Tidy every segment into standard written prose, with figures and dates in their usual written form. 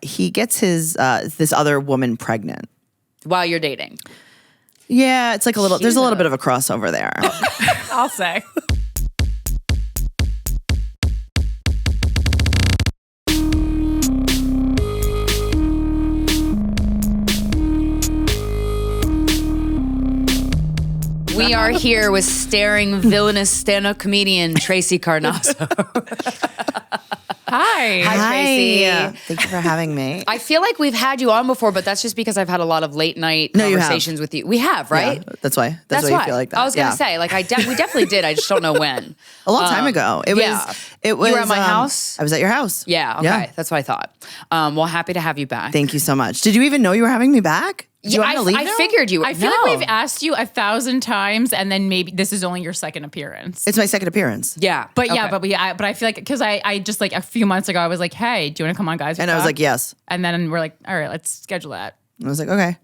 He gets his this other woman pregnant while you're dating. Yeah, it's like there's a little bit of a crossover there. I'll say. We are here with staring villainous stand-up comedian Tracey Carnazzo. Hi. Hi, Tracey. Thank you for having me. I feel like we've had you on before, but that's just because I've had a lot of late night conversations with you. We have, right? Yeah, that's why you feel like that. I was going to say, like, we definitely did. I just don't know when. A long time ago. It was. You were at my house? I was at your house. Yeah, okay. Yeah. That's what I thought. Well, happy to have you back. Thando you so much. Did you even know you were having me back? I figured you were. I feel like we've asked you 1,000 times, and then maybe this is only your second appearance. It's my second appearance. Yeah. But but I feel like, because I just like a few months ago, I was like, hey, do you want to come on, guys? And I was like, yes. And then we're like, all right, let's schedule that. I was like, okay.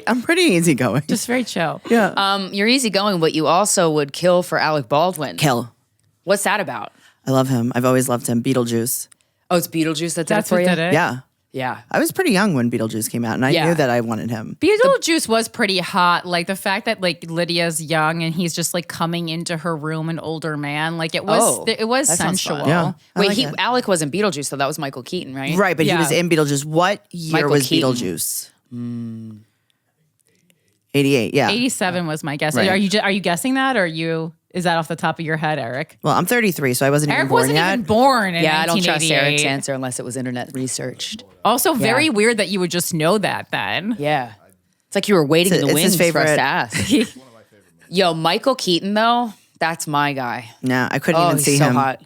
I'm pretty easygoing. Just very chill. Yeah. You're easygoing, but you also would kill for Alec Baldwin. Kill. What's that about? I love him. I've always loved him. Beetlejuice. Oh, it's Beetlejuice that did it for what you? did it? Yeah. Yeah. I was pretty young when Beetlejuice came out, and I knew that I wanted him. Beetlejuice was pretty hot. Like the fact that like Lydia's young and he's just like coming into her room, an older man. Like it was sensual. Yeah. Wait, Alec wasn't Beetlejuice, so that was Michael Keaton, right? Right, but he was in Beetlejuice. What year Michael was Keaton. Beetlejuice? 88, yeah. 87 was my guess. Right. Are you guessing that, or is that off the top of your head, Eric? Well, I'm 33, so I wasn't even born yet. Eric wasn't even born in I don't trust 1988. Eric's answer unless it was internet researched. Also, very weird that you would just know that then. Yeah. It's like you were waiting in the wings his for us favorite. to ask. Yo, Michael Keaton, though, that's my guy. No, I couldn't even see he's so him. hot.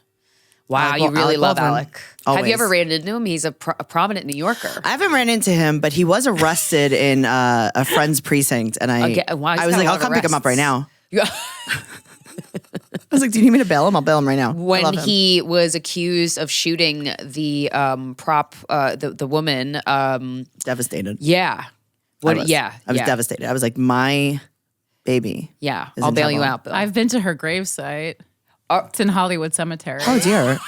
Wow, you really Alec love Baldwin. Alec. Have you ever ran into him? He's a prominent New Yorker. I haven't ran into him, but he was arrested in a friend's precinct, and I was like, I'll come pick him up right now. Yeah. I was like, do you need me to bail him? I'll bail him right now. When he was accused of shooting the the woman. Devastated. Yeah. I was devastated. I was like, my baby. Yeah. is I'll in bail you trouble. out, Bill. I've been to her gravesite. It's in Hollywood Cemetery. Oh, dear.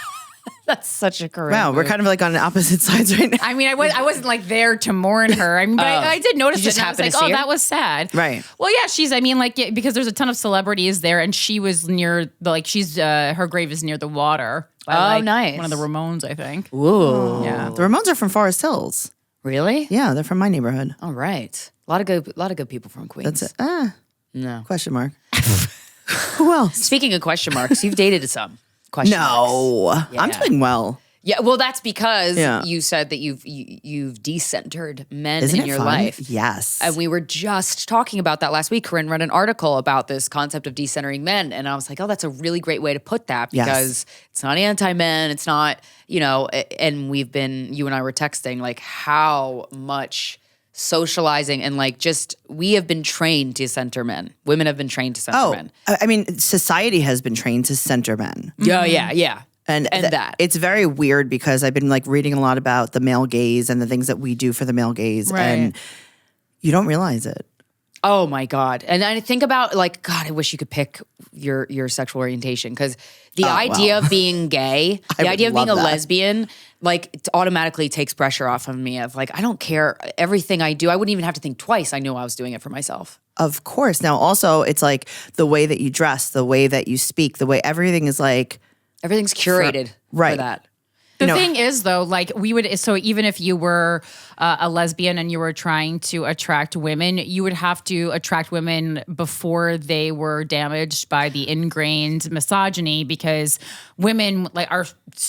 That's such a Corinne. Wow, we're kind of like on opposite sides right now. I mean, I wasn't like there to mourn her. I mean, but I did notice You just it. And I was happened like, to see her? that was sad. Right. Well, yeah, because there's a ton of celebrities there, and she was near her grave is near the water. By, nice. One of the Ramones, I think. Ooh. Yeah. The Ramones are from Forest Hills. Really? Yeah, they're from my neighborhood. All right. A lot of good people from Queens. That's it. No. Question mark. Who else? Speaking of question marks, you've dated some question marks. No. I'm doing well. Yeah, well, that's because Yeah. you said that you've decentered men Isn't in it your fun? life. Yes. And we were just talking about that last week. Corinne read an article about this concept of decentering men. And I was like, oh, that's a really great way to put that because it's not anti-men. It's not, and you and I were texting like how much socializing and like just we have been trained to center men. Women have been trained to center men. I mean, society has been trained to center men. Yeah. And that. It's very weird because I've been like reading a lot about the male gaze and the things that we do for the male gaze. Right. And you don't realize it. Oh my God. And I think about like, God, I wish you could pick your sexual orientation because the idea of being gay, the idea of being a lesbian, like it automatically takes pressure off of me of like, I don't care everything I do. I wouldn't even have to think twice. I knew I was doing it for myself. Of course. Now also it's like the way that you dress, the way that you speak, the way everything is like. Everything's curated for that. The thing is, though, like so even if you were a lesbian and you were trying to attract women, you would have to attract women before they were damaged by the ingrained misogyny because women like are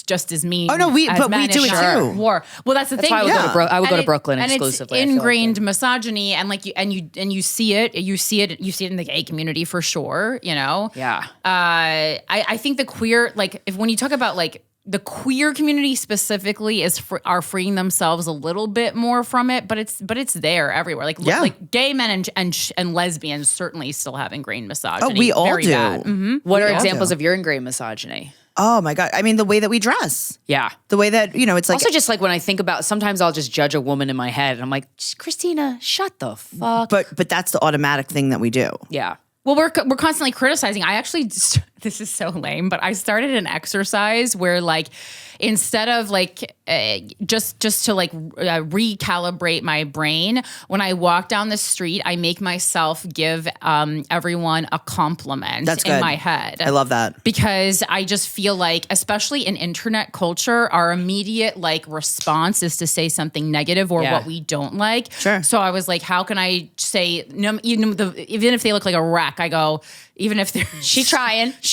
just as mean. Oh no, we do it too. War. Well, that's the thing. I would go to Brooklyn exclusively. It's ingrained misogyny, and like you see it in the gay community for sure. Yeah. I think the queer when you talk about like. The queer community specifically are freeing themselves a little bit more from it, but it's there everywhere. Like gay men and lesbians certainly still have ingrained misogyny. Oh, we all Very do. bad. Mm-hmm. What are examples of your ingrained misogyny? Oh my God. I mean, the way that we dress. Yeah. The way that, it's like. Also just like when I think about, sometimes I'll just judge a woman in my head and I'm like, Krystyna, shut the fuck. But that's the automatic thing that we do. Yeah. Well, we're constantly criticizing. I actually this is so lame, but I started an exercise where like, instead of like just to like recalibrate my brain, when I walk down the street, I make myself give everyone a compliment in my head. I love that. Because I just feel like, especially in internet culture, our immediate like response is to say something negative or what we don't like. Sure. So I was like, how can I say, no, even if they look like a wreck, I go, even if they're she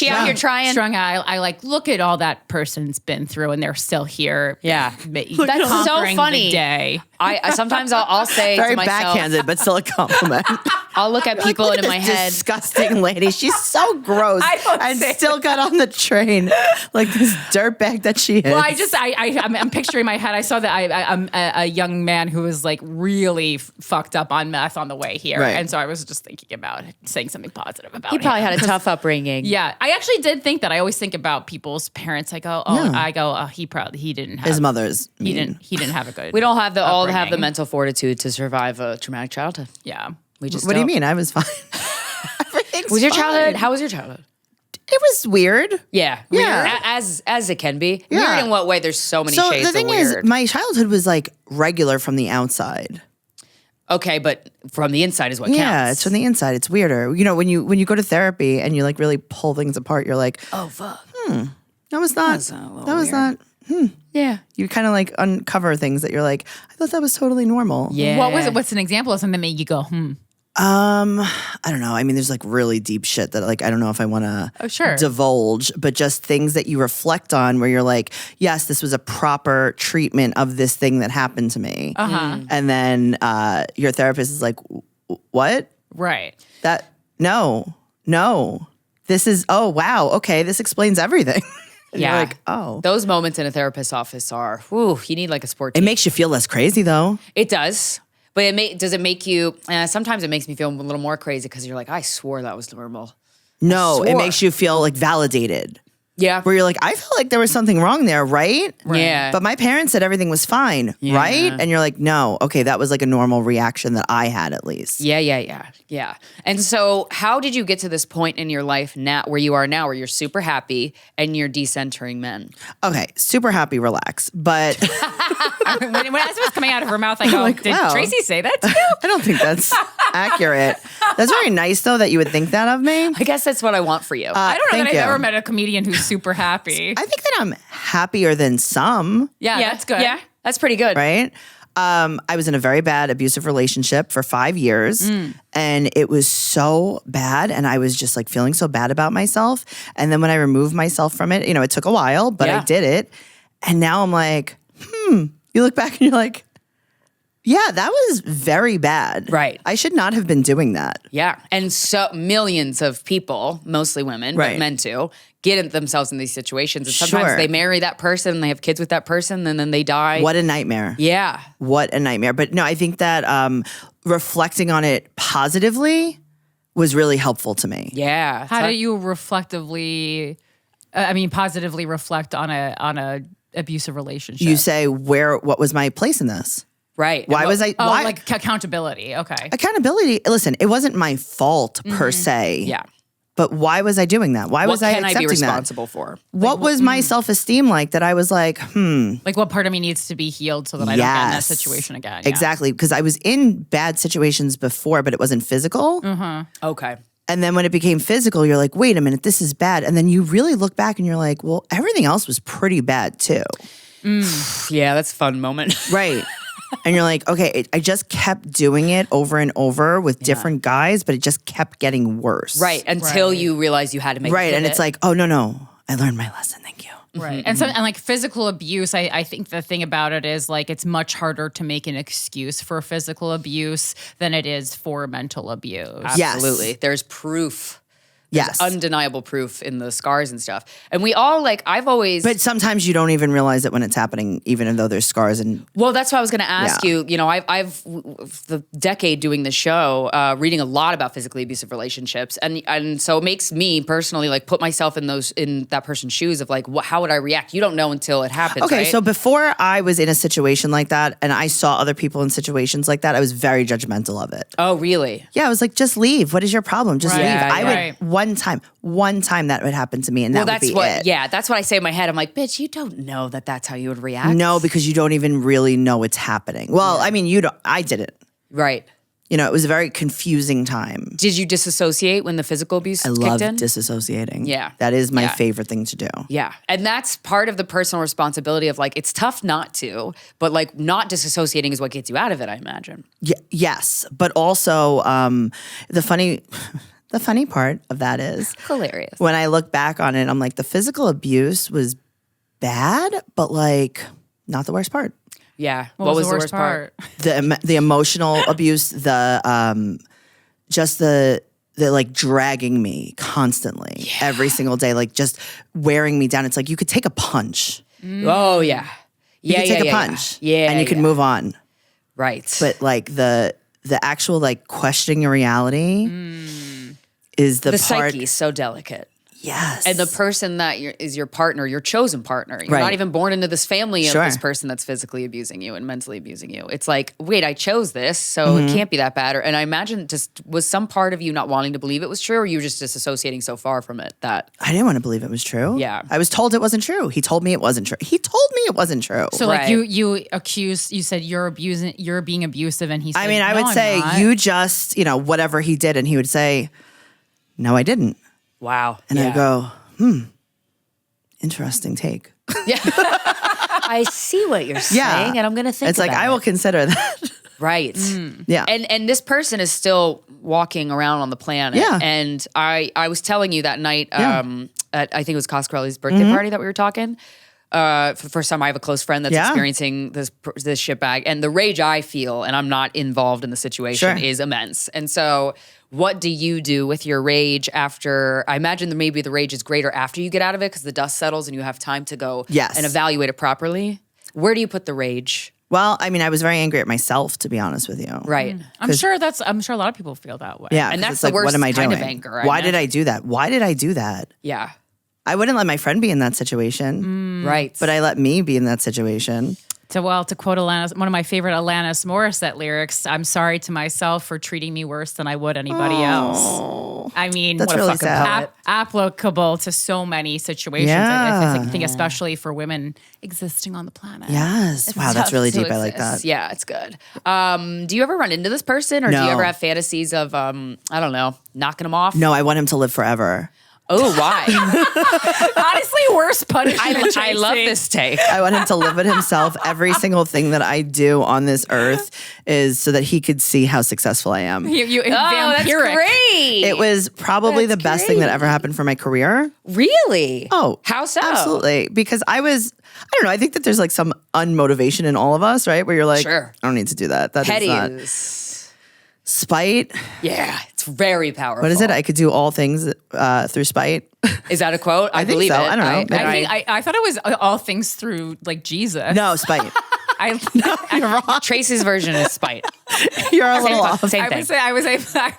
out here trying, strung out, I like, look at all that person's been through and they're still here. Yeah. That's so funny. Day. I sometimes I'll say very to myself, backhanded, but still a compliment. I'll look at people and in my head, disgusting lady. She's so gross, and still got on the train like this dirtbag that she is. Well, I'm picturing in my head. I saw that a young man who was like really fucked up on meth on the way here, and so I was just thinking about saying something positive about him. He probably had a tough upbringing. Yeah, I actually did think that. I always think about people's parents. I go, he didn't have his mother's. He didn't have a good. We don't have have the mental fortitude to survive a traumatic childhood. Yeah. What do you mean? I was fine. Was your childhood? How was your childhood? It was weird. Yeah. Weird. As it can be. Yeah. Weird in what way? There's so many shades of weird. So the thing is, my childhood was like regular from the outside. Okay, but from the inside is what counts. Yeah, it's from the inside. It's weirder. You know, when you go to therapy and you like really pull things apart, you're like, oh fuck. That was not. Yeah. You kind of like uncover things that you're like, I thought that was totally normal. Yeah. What was it? What's an example of something that made you go, I don't know. I mean, there's like really deep shit that like I don't know if I want to divulge, but just things that you reflect on where you're like, yes, this was a proper treatment of this thing that happened to me. And then your therapist is like, what? Right. No. This is, oh, wow. Okay, this explains everything. And you're like, oh. Those moments in a therapist's office are, you need like a sport team. It makes you feel less crazy though. It does. But does it make you, sometimes it makes me feel a little more crazy because you're like, I swore that was normal. No, it makes you feel like validated. Yeah. Where you're like, I felt like there was something wrong there, right? Yeah. But my parents said everything was fine, right? And you're like, no, okay, that was like a normal reaction that I had at least. Yeah. And so how did you get to this point in your life now, where you are now, where you're super happy and you're decentering men? Okay, super happy, relax. But when as it was coming out of her mouth, I go, like, did Tracey say that to you? I don't think that's accurate. That's very nice though that you would think that of me. I guess that's what I want for you. I don't know that I've ever met a comedian who's super happy. I think that I'm happier than some. Yeah, that's good. Yeah, that's pretty good. Right? I was in a very bad abusive relationship for 5 years and it was so bad and I was just like feeling so bad about myself. And then when I removed myself from it, it took a while, but I did it. And now I'm like, you look back and you're like, yeah, that was very bad. Right. I should not have been doing that. Yeah. And so millions of people, mostly women, but men too, get themselves in these situations. And sometimes they marry that person and they have kids with that person and then they die. What a nightmare. Yeah. What a nightmare. But no, I think that reflecting on it positively was really helpful to me. Yeah. How do you positively reflect on a abusive relationship? You say, what was my place in this? Right. Why was I? Why? Like accountability. Okay. Accountability. Listen, it wasn't my fault per se. Yeah. But why was I doing that? Why was I accepting that? What can I be responsible for? What was my self-esteem like that I was like, Like what part of me needs to be healed so that I don't get in that situation again? Exactly. Because I was in bad situations before, but it wasn't physical. Okay. And then when it became physical, you're like, wait a minute, this is bad. And then you really look back and you're like, well, everything else was pretty bad too. Yeah, that's a fun moment. Right. And you're like, okay, I just kept doing it over and over with different guys, but it just kept getting worse. Right. Until you realize you had to make it. Right. And it's like, oh, no. I learned my lesson. Thank you. Right. And like physical abuse, I think the thing about it is like it's much harder to make an excuse for physical abuse than it is for mental abuse. Absolutely. Yes. There's proof. There's undeniable proof in the scars and stuff. And we all I've always... But sometimes you don't even realize it when it's happening, even though there's scars. And well, that's what I was going to ask you. I've the decade doing the show, reading a lot about physically abusive relationships. And so it makes me personally put myself in that person's shoes of how would I react? You don't know until it happens, okay, right? So before I was in a situation like that and I saw other people in situations like that, I was very judgmental of it. Oh, really? Yeah, I was like, just leave. What is your problem? Just leave. one time that would happen to me, and that would be it. Yeah, that's what I say in my head. I'm like, bitch, you don't know that that's how you would react. No, because you don't even really know it's happening. Well, I mean, you don't. I didn't. Right. You know, it was a very confusing time. Did you disassociate when the physical abuse kicked in? I love disassociating. Yeah. That is my favorite thing to do. Yeah. And that's part of the personal responsibility of like, it's tough not to, but like not disassociating is what gets you out of it, I imagine. Yes. But also, the funny part of that is hilarious. When I look back on it, I'm like, the physical abuse was bad, but like not the worst part. Yeah. What was the worst part? The emotional abuse, just the like dragging me constantly every single day, like just wearing me down. It's like you could take a punch. Oh yeah. You could take a punch. Yeah. And you could move on. Right. But like the actual like questioning your reality is the part. Psyche is so delicate. Yes. And the person that is your partner, your chosen partner. You're not even born into this family of this person that's physically abusing you and mentally abusing you. It's like, wait, I chose this, so it can't be that bad. And I imagine just was some part of you not wanting to believe it was true, or you were just disassociating so far from it that I didn't want to believe it was true. Yeah. I was told it wasn't true. He told me it wasn't true. He told me it wasn't true. So like you said you're being abusive, and he said, I mean, I would say you just, whatever he did, and he would say, no, I didn't. Wow. And I go, interesting take. Yeah. I see what you're saying, and I'm going to think it's like, I will consider that. Right. Yeah. And this person is still walking around on the planet. Yeah. And I was telling you that night at, I think it was Coscarelli's birthday party that we were talking. For the first time, I have a close friend that's experiencing this shitbag. And the rage I feel, and I'm not involved in the situation, is immense. And so what do you do with your rage after? I imagine that maybe the rage is greater after you get out of it because the dust settles and you have time to go and evaluate it properly. Where do you put the rage? Well, I mean, I was very angry at myself, to be honest with you. Right. I'm sure a lot of people feel that way. Yeah. And that's it's the like, worst what am I kind doing? of anger. Why did I do that? Why did I do that? Yeah. I wouldn't let my friend be in that situation. Right. But I let me be in that situation. To quote one of my favorite Alanis Morissette lyrics, I'm sorry to myself for treating me worse than I would anybody else. I mean, that's really sad. Applicable to so many situations. I think especially for women existing on the planet. Yes. Wow, that's really deep. I like that. Yeah, it's good. Do you ever run into this person, or do you ever have fantasies of, I don't know, knocking them off? No, I want him to live forever. Oh, why? Honestly, worst punishment. I love this take. I want him to live with himself. Every single thing that I do on this earth is so that he could see how successful I am. That's great. It was probably the best thing that ever happened for my career. Really? Oh, how so? Absolutely. Because I don't know, I think that there's like some unmotivation in all of us, right? Where you're like, I don't need to do that. That Petty is not. Spite. Yeah, it's very powerful. What is it? I could do all things through spite. Is that a quote? I believe so. it. I don't know. I thought it was all things through like Jesus. No, spite. You're wrong. Tracy's version is spite. You're a little off. Same thing. I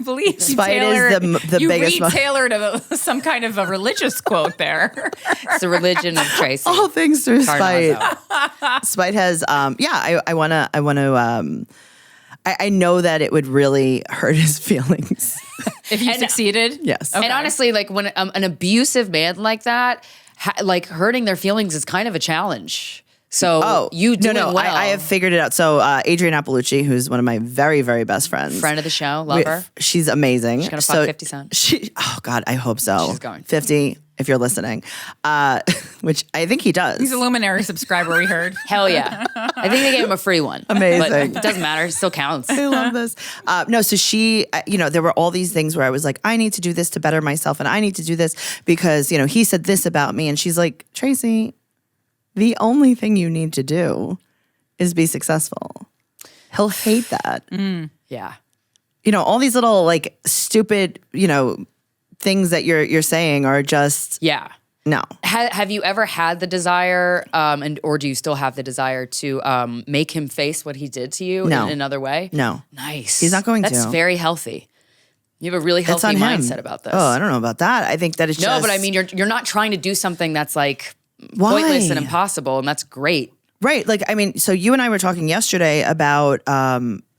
believe spite is the biggest. You retailored some kind of a religious quote there. It's the religion of Tracy. All things through Carnazzo. spite. Spite has. I want to. I know that it would really hurt his feelings. If you succeeded? Yes. Okay. And honestly, like when an abusive man like that, like hurting their feelings is kind of a challenge. So you do well. I have figured it out. So Adrienne Appalucci, who's one of my very, very best friends. Friend of the show, love her. She's amazing. She's going to fuck 50 Cent. Oh God, I hope so. She's going. 50, if you're listening. Which I think he does. He's a Luminary subscriber, we heard. Hell yeah. I think they gave him a free one. Amazing. But it doesn't matter. It still counts. I love this. No, so she, there were all these things where I was like, I need to do this to better myself, and I need to do this because, he said this about me. And she's like, Tracy, the only thing you need to do is be successful. He'll hate that. Yeah. All these little like stupid, things that you're saying are just no. Have you ever had the desire, or do you still have the desire to make him face what he did to you in another way? No. Nice. He's not going to. That's very healthy. You have a really healthy mindset about this. Oh, I don't know about that. I think that it's No, but I mean, you're not trying to do something that's like pointless and impossible, and that's great. Right. Like, I mean, so you and I were talking yesterday about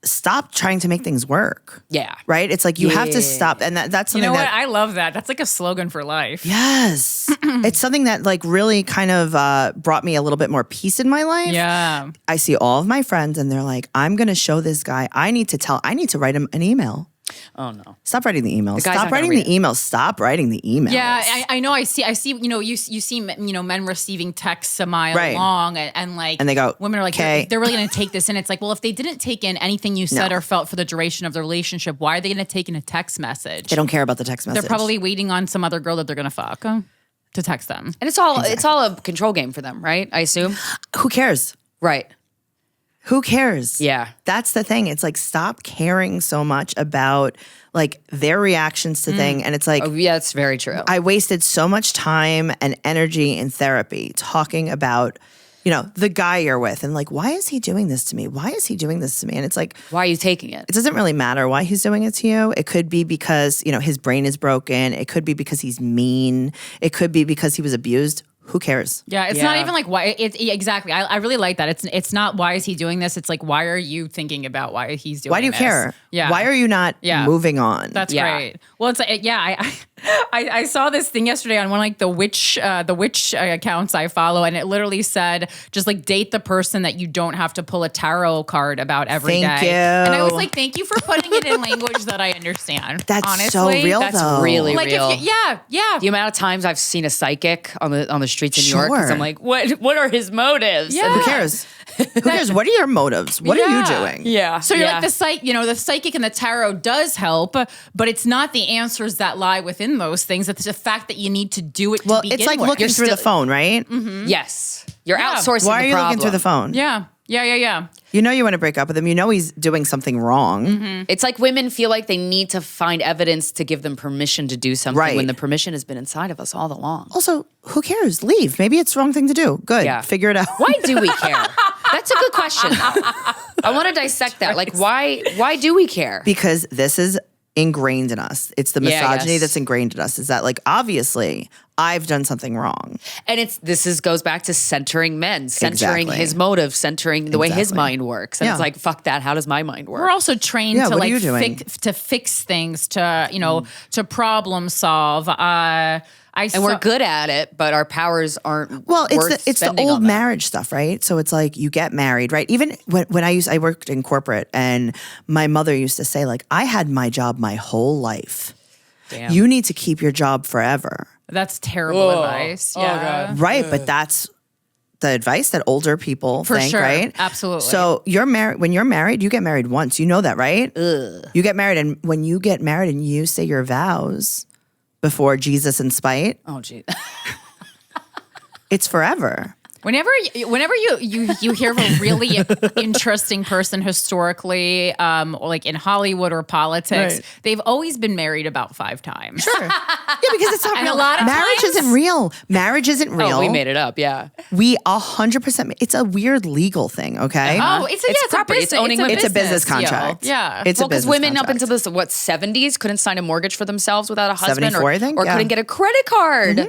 stop trying to make things work. Yeah. Right? It's like you have to stop. And that's something You know what? I love that. That's like a slogan for life. Yes. It's something that like really kind of brought me a little bit more peace in my life. Yeah. I see all of my friends and they're like, I'm going to show this guy. I need to write him an email. Oh no! Stop writing the emails. Stop writing the emails. Stop writing the emails. Yeah, I know. I see. You know, you see. You know, men receiving texts a mile long, and like, and they go, women are like, okay. they're really going to take this in. It's like, well, if they didn't take in anything you said or felt for the duration of the relationship, why are they going to take in a text message? They don't care about the text message. They're probably waiting on some other girl that they're going to fuck to text them. And it's all a control game for them, right? I assume. Who cares? Right. Who cares? Yeah. That's the thing. It's like, stop caring so much about like their reactions to things. And it's like, Oh, yeah, it's very true. I wasted so much time and energy in therapy talking about, you know, the guy you're with and like, why is he doing this to me? Why is he doing this to me? And it's like, why are you taking it? It doesn't really matter why he's doing it to you. It could be because, you know, his brain is broken. It could be because he's mean. It could be because he was abused. Who cares? Yeah, it's not even like why. Exactly. I really like that. It's not why is he doing this. It's like, why are you thinking about why he's doing this? Why do you care? Yeah. Why are you not moving on? That's great. Well, it's like, I saw this thing yesterday on one like the witch accounts I follow, and it literally said just like date the person that you don't have to pull a tarot card about every day. Thank you. And I was like, thank you for putting it in language that I understand. That's honestly. so real. That's though. really Like real. yeah. The amount of times I've seen a psychic on the streets in New York, because Sure. I'm like, what are his motives? Yeah. Who cares? Who cares? What are your motives? What are you doing? Yeah. So you're like the psychic and the tarot does help, but it's not the answers that lie within those things. It's the fact that you need to do it to begin it's like with. looking through the phone, right? Mm-hmm. Yes. You're outsourcing Why are the you problem. looking through the phone? Yeah. You know you want to break up with him. You know he's doing something wrong. Mm-hmm. It's like women feel like they need to find evidence to give them permission to do something Right. when the permission has been inside of us all along. Also, who cares? Leave. Maybe it's the wrong thing to do. Good. Yeah. Figure it out. Why do we care? That's a good question. I want to dissect that. Like, why do we care? Because this is ingrained in us. It's the misogyny yes. that's ingrained in us. Is that like, obviously, I've done something wrong. And goes back to centering men, centering Exactly. his motive, centering the way his Exactly. mind works. And Yeah. it's like, fuck that. How does my mind work? We're also trained to what are you like doing? to fix things, to to problem solve. And we're good at it, but our powers aren't. Well, worth it's the spending old on that. marriage stuff, right? So it's like you get married, right? Even when I worked in corporate, and my mother used to say, like, I had my job my whole life. Damn. You need to keep your job forever. That's terrible advice. Yeah. God. Right, but that's the advice that older people For think, sure. right? Absolutely. So you're married. When you're married, you get married once. You know that, right? You get married, and when you get married and you say your vows before Jesus in spite, Oh, gee. it's forever. Whenever you hear of a really interesting person historically, or like in Hollywood or politics, Right. they've always been married about 5 times. Sure. Yeah, because it's not And real. a lot of Marriage times- isn't real. Marriage isn't real. Oh, we made it up. Yeah. We 100%. It's a weird legal thing. Okay. Oh, it's property. a it's owning women. It's a business deal. contract. Yeah. It's Well, a because business women up contract. into the 70s couldn't sign a mortgage for themselves without a husband, 74, I think, or yeah. couldn't get a credit card.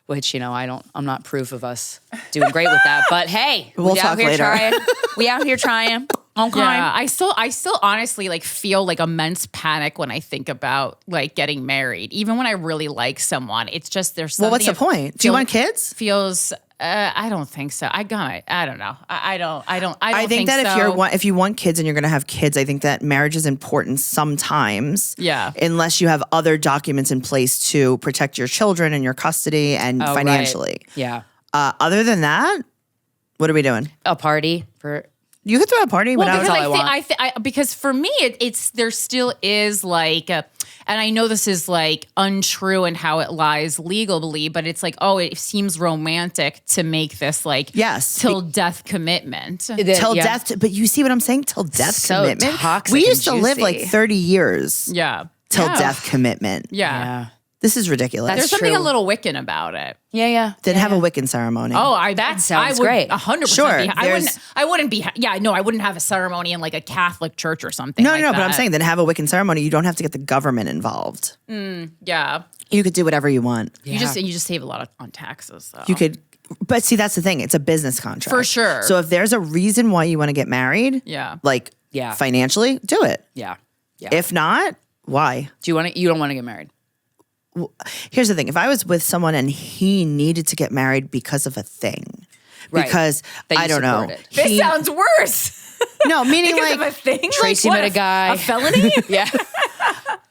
Which I'm not proof of us doing great with that. But hey, We'll we talk out here later. trying. We out here trying. Okay. Yeah, I still honestly like feel like immense panic when I think about like getting married. Even when I really like someone, it's just there's something. Well, what's the point? Do you want kids? Feels. I don't think so. I don't know. I don't. I think that so. if you want kids and you're going to have kids, I think that marriage is important sometimes. Yeah. Unless you have other documents in place to protect your children and your custody and Oh, financially. right. Yeah. Other than that, what are we doing? A party for. You could throw a party Well, without. because because for me, it's there still is like, and I know this is like untrue and how it lies legally, but it's like, oh, it seems romantic to make this like Yes. till death commitment. Till Yeah. death, but you see what I'm saying? Till death So commitment. toxic We and used to live like juicy. 30 years Yeah, till Yeah. death commitment. Yeah. This is ridiculous. There's something true. a little Wiccan about it. Yeah. Then have a Wiccan ceremony. Oh, That sounds I would great. 100%. Sure, I wouldn't be. Yeah, no, I wouldn't have a ceremony in like a Catholic church or something. no, like no, but I'm that. saying then have a Wiccan ceremony. You don't have to get the government involved. yeah. You could do whatever you want. You just save a lot on taxes though. You could, but see, that's the thing. It's a business contract. For sure. So if there's a reason why you want to get married, Yeah. like Yeah. Financially, do it. Yeah. Yeah. If not, why? You don't want to get married. Here's the thing. If I was with someone and he needed to get married because of a thing, Right. because That you I don't know. supported. This sounds worse. No, meaning Because like of a thing? Tracy Like, met a guy. A felony? Yeah.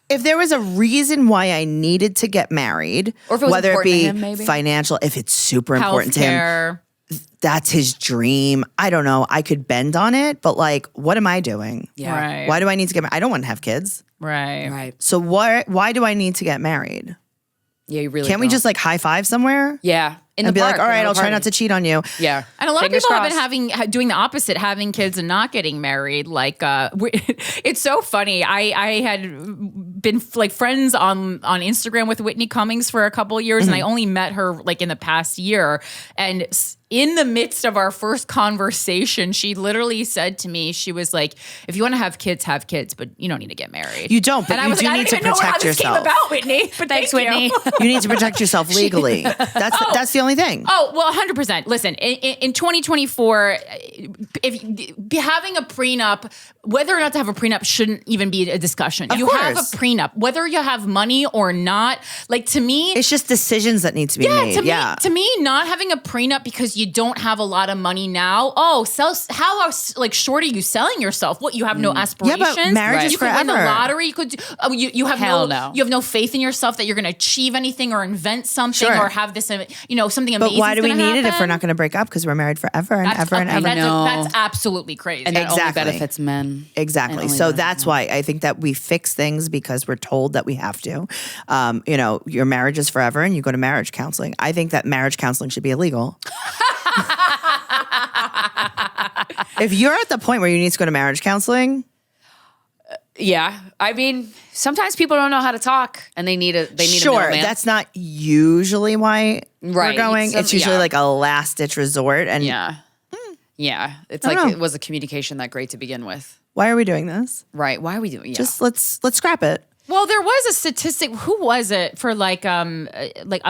if there was a reason why I needed to get married, Or if it was whether it important to be him, maybe. financial, if it's super important to him, Healthcare. that's his dream. I don't know. I could bend on it, but like, what am I doing? Yeah. Right. Why do I need to get married? I don't want to have kids. Right. Right. So why do I need to get married? Yeah, you really Can't we don't. just like high five somewhere? Yeah. In And the be park, like, all right, in the I'll try party. not to cheat on you. Yeah. And a lot Fingers of people crossed. have been doing the opposite, having kids and not getting married. Like, it's so funny. I had been like friends on Instagram with Whitney Cummings for a couple of years, and I only met her like in the past year. And in the midst of our first conversation, she literally said to me, she was like, "If you want to have kids, but you don't need to get married." You don't, but and I you was do like, need I to don't even know how protect this yourself. came about, Whitney. But Thanks, thank Whitney. you. You need to protect yourself legally. That's the only thing. Oh, well, 100%. Listen, in 2024, having a prenup, whether or not to have a prenup shouldn't even be a discussion. Of You have a course. prenup, whether you have money or not. Like, to me, It's just decisions that need to be made. to me, not having a prenup because you don't have a lot of money now. Oh, how short are you selling yourself? What, you have no aspirations? marriage is you could win the forever. lottery. You could. You have Hell no. no. You have no faith in yourself that you're going to achieve anything or invent something Sure. or have this. Something But amazing. why do we need it if we're not going to break up? Because we're married forever and ever and ever. That's absolally crazy. And that only Exactly. benefits men. Exactly. And only So men. that's why I think that we fix things because we're told that we have to. Your marriage is forever and you go to marriage counseling. I think that marriage counseling should be illegal. If you're at the point where you need to go to marriage counseling, Yeah. I mean, sometimes people don't know how to talk and they need a sure, middleman. that's not usually why Right. we're going. Some- It's usually yeah. like a last ditch resort. And Yeah. Yeah. It's I like, don't know. it was a communication that great to begin with. why are we doing this? Right. Why are we doing? Yeah. Just let's scrap it. Well, there was a statistic. Who was it for like a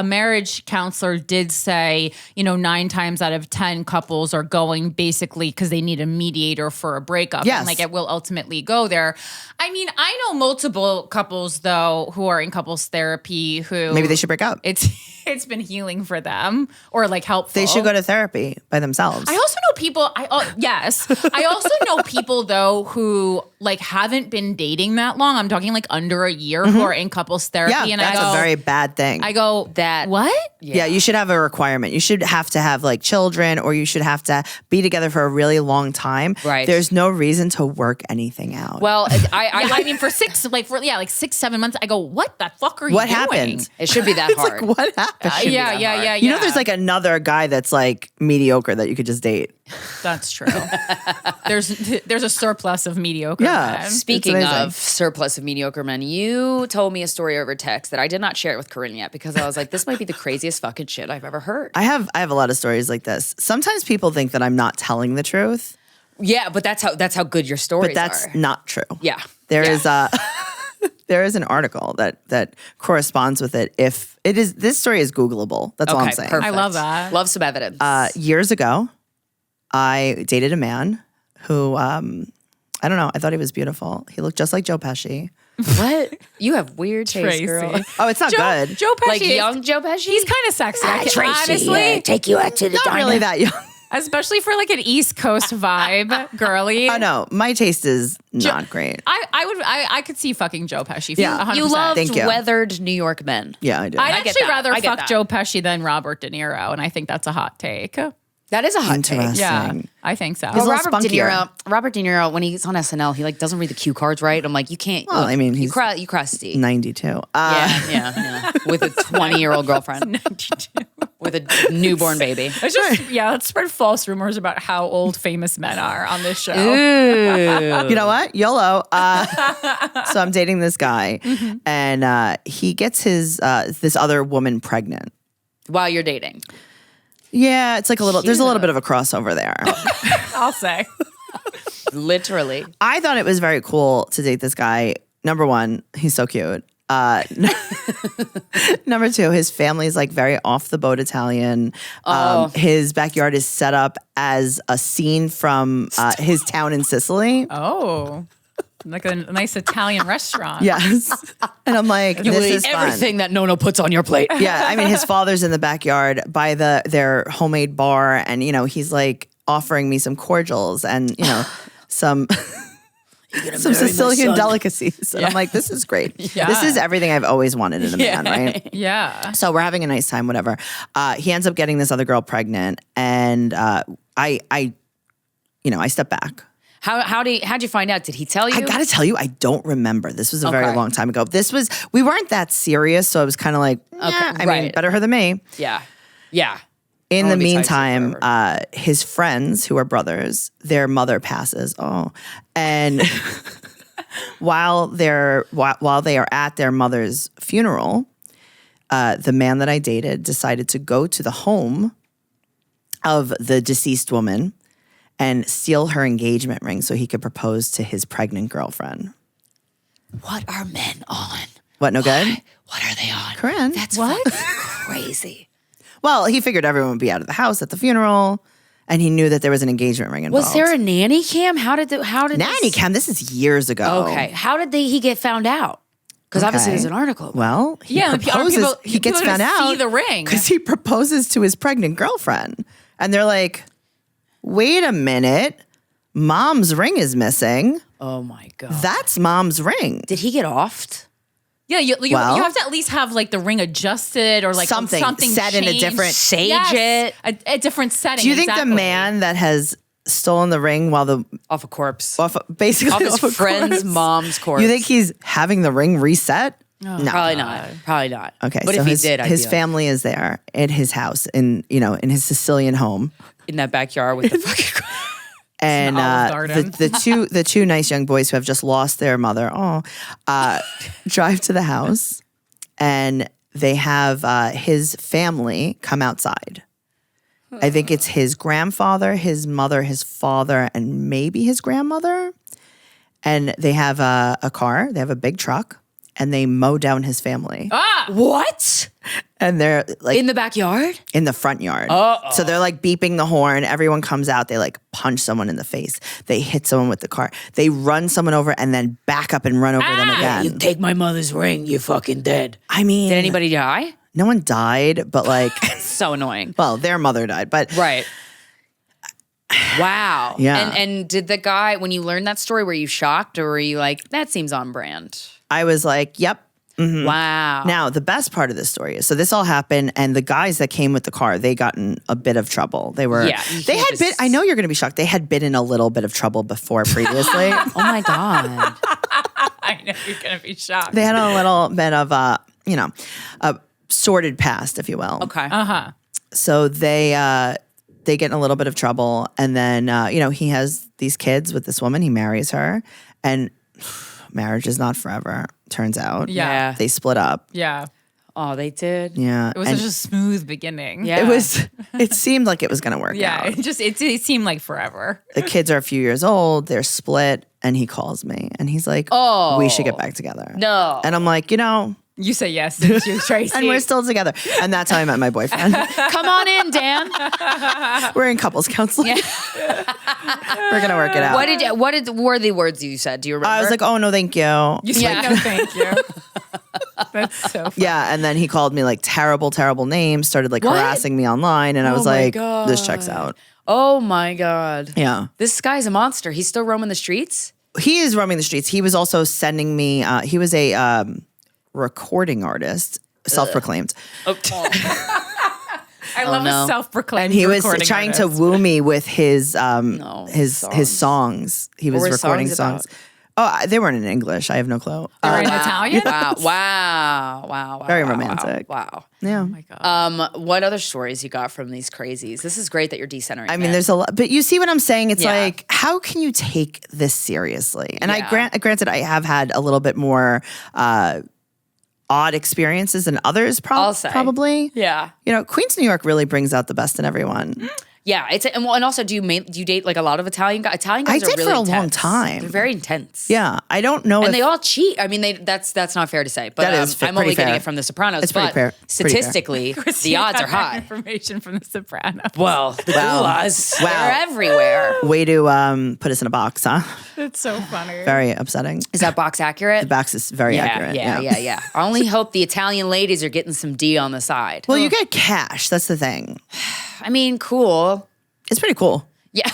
marriage counselor did say, 9 times out of 10 couples are going basically because they need a mediator for a breakup. Yes. And like it will ultimately go there. I mean, I know multiple couples though who are in couples therapy who Maybe they should break up. it's been healing for them or like helpful. They should go to therapy by themselves. I also know people. Yes, I also know people though who like haven't been dating that long. I'm talking like under a year who are in couples therapy, yeah, and that's I go, a very bad thing. I go That- what? Yeah, you should have a requirement. You should have to have like children or you should have to be together for a really long time. Right. There's no reason to work anything out. Well, I mean, for 6-7 months, I go, what the fuck are you what doing? happened? it should be that It's hard. like, what happened? should be Yeah, that yeah, hard. yeah, You know, there's like another guy that's like mediocre that you could just date. That's true. there's a surplus of mediocre Yeah. men. Speaking amazing. of surplus of mediocre men, you told me a story over text that I did not share it with Corinne yet because I was like, this might be the craziest fucking shit I've ever heard. I have a lot of stories like this. Sometimes people think that I'm not telling the truth, Yeah, but that's how good your stories but that's are. not true. Yeah. There Yeah. is there is an article that corresponds with it. If it is, this story is Googleable. That's all I'm Okay, saying. perfect. I love that. Love some evidence. Years ago, I dated a man who, I don't know, I thought he was beautiful. He looked just like Joe Pesci. what? You have weird taste, girl. Oh, it's not good. Joe Pesci, Like is- young Joe Pesci? he's kind of sexy. Honestly, take you out to the Not really that young. especially for like an East Coast vibe, girly. Oh no, my taste is not great. I could see fucking Joe Pesci. Yeah. 100%. You loved Thank you. weathered New York men. Yeah, I do. I'd I get actually that. rather I get fuck that. Joe Pesci than Robert De Niro, and I think that's a hot take. That is a hot take. Interesting. Yeah, I think so. He's a Well, little Robert De spunkier. Niro, when he's on SNL, he like doesn't read the cue cards right. I'm like, you can't. Well, I mean, you he's crusty. 92. Yeah. With a 20-year-old girlfriend. With a newborn baby. Let's just let's spread false rumors about how old famous men are on this show. You know what? YOLO. So I'm dating this guy, and he gets his this other woman pregnant. While you're dating. Yeah, it's like there's a little bit of a crossover there. I'll say. Literally. I thought it was very cool to date this guy. Number one, he's so cute. Number 2, his family's like very off the boat Italian. His backyard is set up as a scene from his town in Sicily. Oh, like a nice Italian restaurant. Yes. And I'm like, this is fun. Everything that Nono puts on your plate. Yeah, I mean, his father's in the backyard by their homemade bar, and he's like offering me some cordials and some Sicilian delicacies. And I'm like, this is great. Yeah. This is everything I've always wanted in a man, right? Yeah. So we're having a nice time, whatever. He ends up getting this other girl pregnant, and I step back. How'd you find out? Did he tell you? I gotta tell you, I don't remember. This was a very long time ago. We weren't that serious, so I was kind of like, I mean, better her than me. Yeah. In the meantime, his friends, who are brothers, their mother passes. And while they are at their mother's funeral, the man that I dated decided to go to the home of the deceased woman and steal her engagement ring so he could propose to his pregnant girlfriend. What are men on? What, no good? What are they on? Corinne. That's what? Crazy. Well, he figured everyone would be out of the house at the funeral, and he knew that there was an engagement ring involved. Was there a nanny cam? How did nanny cam? This is years ago. Okay. How did he get found out? Because obviously there's an article. Well, he proposes. He gets found out. See the ring because he proposes to his pregnant girlfriend, and they're like, "Wait a minute, Mom's ring is missing." Oh my God. That's Mom's ring. Did he get offed? Yeah, you have to at least have like the ring adjusted or like something set in a different sage it. A different setting. Do you think the man that has stolen the ring while off a corpse, basically off his friend's mom's corpse? You think he's having the ring reset? No, probably not. Probably not. Okay, but so if he did, his family is there at his house in his Sicilian home in that backyard with the fucking. And the two nice young boys who have just lost their mother, drive to the house, and they have his family come outside. I think it's his grandfather, his mother, his father, and maybe his grandmother. And they have a car. They have a big truck, and they mow down his family. What? And they're like in the backyard? In the front yard. So they're like beeping the horn. Everyone comes out. They like punch someone in the face. They hit someone with the car. They run someone over and then back up and run over them again. You take my mother's ring, you fucking dead. I mean, did anybody die? No one died, but like so annoying. Well, their mother died, but right. Wow. Yeah. And did the guy, when you learned that story, were you shocked or were you like, that seems on brand? I was like, yep. Mm-hmm. Wow. Now, the best part of this story is, so this all happened, and the guys that came with the car, they got in a bit of trouble. They I know you're going to be shocked. They had been in a little bit of trouble before previously. Oh my God. I know you're going to be shocked. They had a little bit of a sordid past, if you will. Okay. So they get in a little bit of trouble, and then, he has these kids with this woman. He marries her, and marriage is not forever, turns out. Yeah. They split up. Yeah. Oh, they did? Yeah. It was such a smooth beginning. Yeah. It seemed like it was going to work out. Yeah. It seemed like forever. The kids are a few years old. They're split. And he calls me. And he's like, we should get back together. No. And I'm like, you say yes, didn't you, Tracey? And we're still together. And that's how I met my boyfriend. Come on in, Dan. We're in couples counseling. We're going to work it out. What were the words you said? Do you remember? I was like, oh, no, thank you. You said no, thank you. That's so funny. Yeah, and then he called me like terrible, terrible names, started like harassing me online. And I was like, this checks out. Oh my God. Yeah. This guy's a monster. He's still roaming the streets? He is roaming the streets. He was also sending me, he was a recording artist, self-proclaimed. I love a self-proclaimed. And he was trying artist. to woo me with his songs. He was recording songs. Oh, they weren't in English. I have no clue. They were in Italian? Wow. Very romantic. Wow. Yeah. Oh my God. What other stories you got from these crazies? This is great that you're decentering. I mean, there's a lot, but you see what I'm saying? It's like, how can you take this seriously? And granted, I have had a little bit more odd experiences than others probably. Yeah. Queens, New York really brings out the best in everyone. Yeah, and also do you date like a lot of Italian guys? Italian guys I are did really for a intense. long time. They're very intense. Yeah, I don't know. And they all cheat. I mean, that's not fair to say, but That is I'm pretty only getting fair. it from The Sopranos. It's pretty but fair. Statistically, the odds are high. Information from The Sopranos. Well, the gulas, they're everywhere. Way to put us in a box, huh? It's so funny. Very upsetting. Is that box accurate? The box is very accurate. Yeah. I only hope the Italian ladies are getting some D on the side. Well, you get cash. That's the thing. I mean, cool. It's pretty cool. Yeah.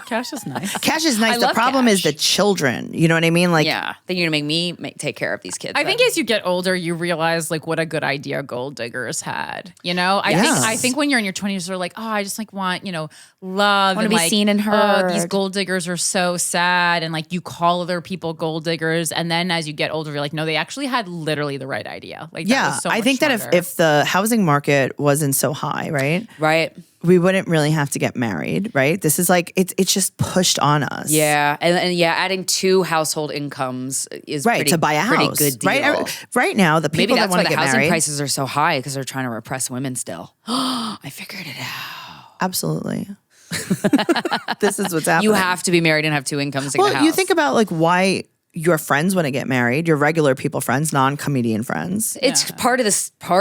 Cash is nice. Cash is nice. I The love problem is cash. the children. You know what I mean? Like, Yeah. Then you're going to make me take care of these kids. I then. think as you get older, you realize like what a good idea gold diggers had. You know, I think when you're in your 20s, you're like, oh, I just like want, love. Wanna and be like, seen and heard. Oh, these gold diggers are so sad. And like you call other people gold diggers. And then as you get older, you're like, no, they actually had literally the right idea. Like, that was so I much think that smarter. if the housing market wasn't so high, right? Right. We wouldn't really have to get married, right? This is like, it's just pushed on us. Yeah. And adding 2 household incomes is Right, to buy a pretty house. good deal. Right now, the Maybe people that that's why want to the get housing married. prices are so high because they're trying to repress women still. I figured it out. Absolutely. This is what's happening. You have to be married and have 2 incomes to get a Well, house. you think about like why your friends want to get married, your regular people friends, non-comedian friends. it's part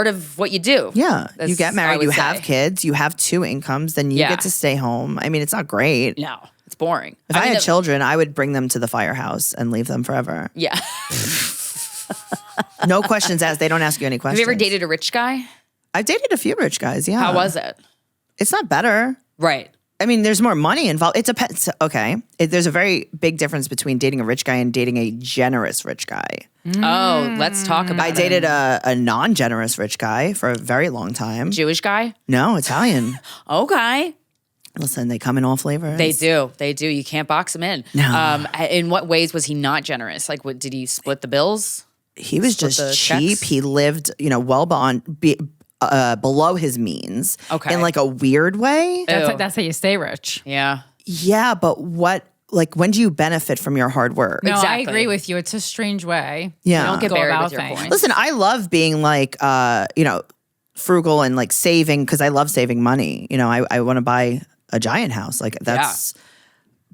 of what you do. Yeah. That's- You get I married, would you say. have kids, you have 2 incomes, then you Yeah. get to stay home. I mean, it's not great. No, it's boring. If I mean, had children, I would bring them to the firehouse and leave them forever. Yeah. No questions asked. They don't ask you any Have questions. you ever dated a rich guy? I've dated a few rich guys, yeah. How was it? It's not better. Right. I mean, there's more money involved. It depends. Okay. There's a very big difference between dating a rich guy and dating a generous rich guy. Oh, let's talk about I it. dated a non-generous rich guy for a very long time. Jewish guy? No, Italian. Okay. Listen, they come in all flavors. They do. They do. You can't box him in. No. In what ways was he not generous? Like, what did he split the bills? He was Split the just cheap. checks? He lived, well below his means. Okay. In like a weird way. Ew. That's how you stay rich. Yeah. Yeah, but when do you benefit from your hard work? No, Exactly. I agree with you. It's a strange way. Yeah. You don't get Go buried about with your things. coins. Listen, I love being like, frugal and like saving because I love saving money. I want to buy a giant house. Like that's,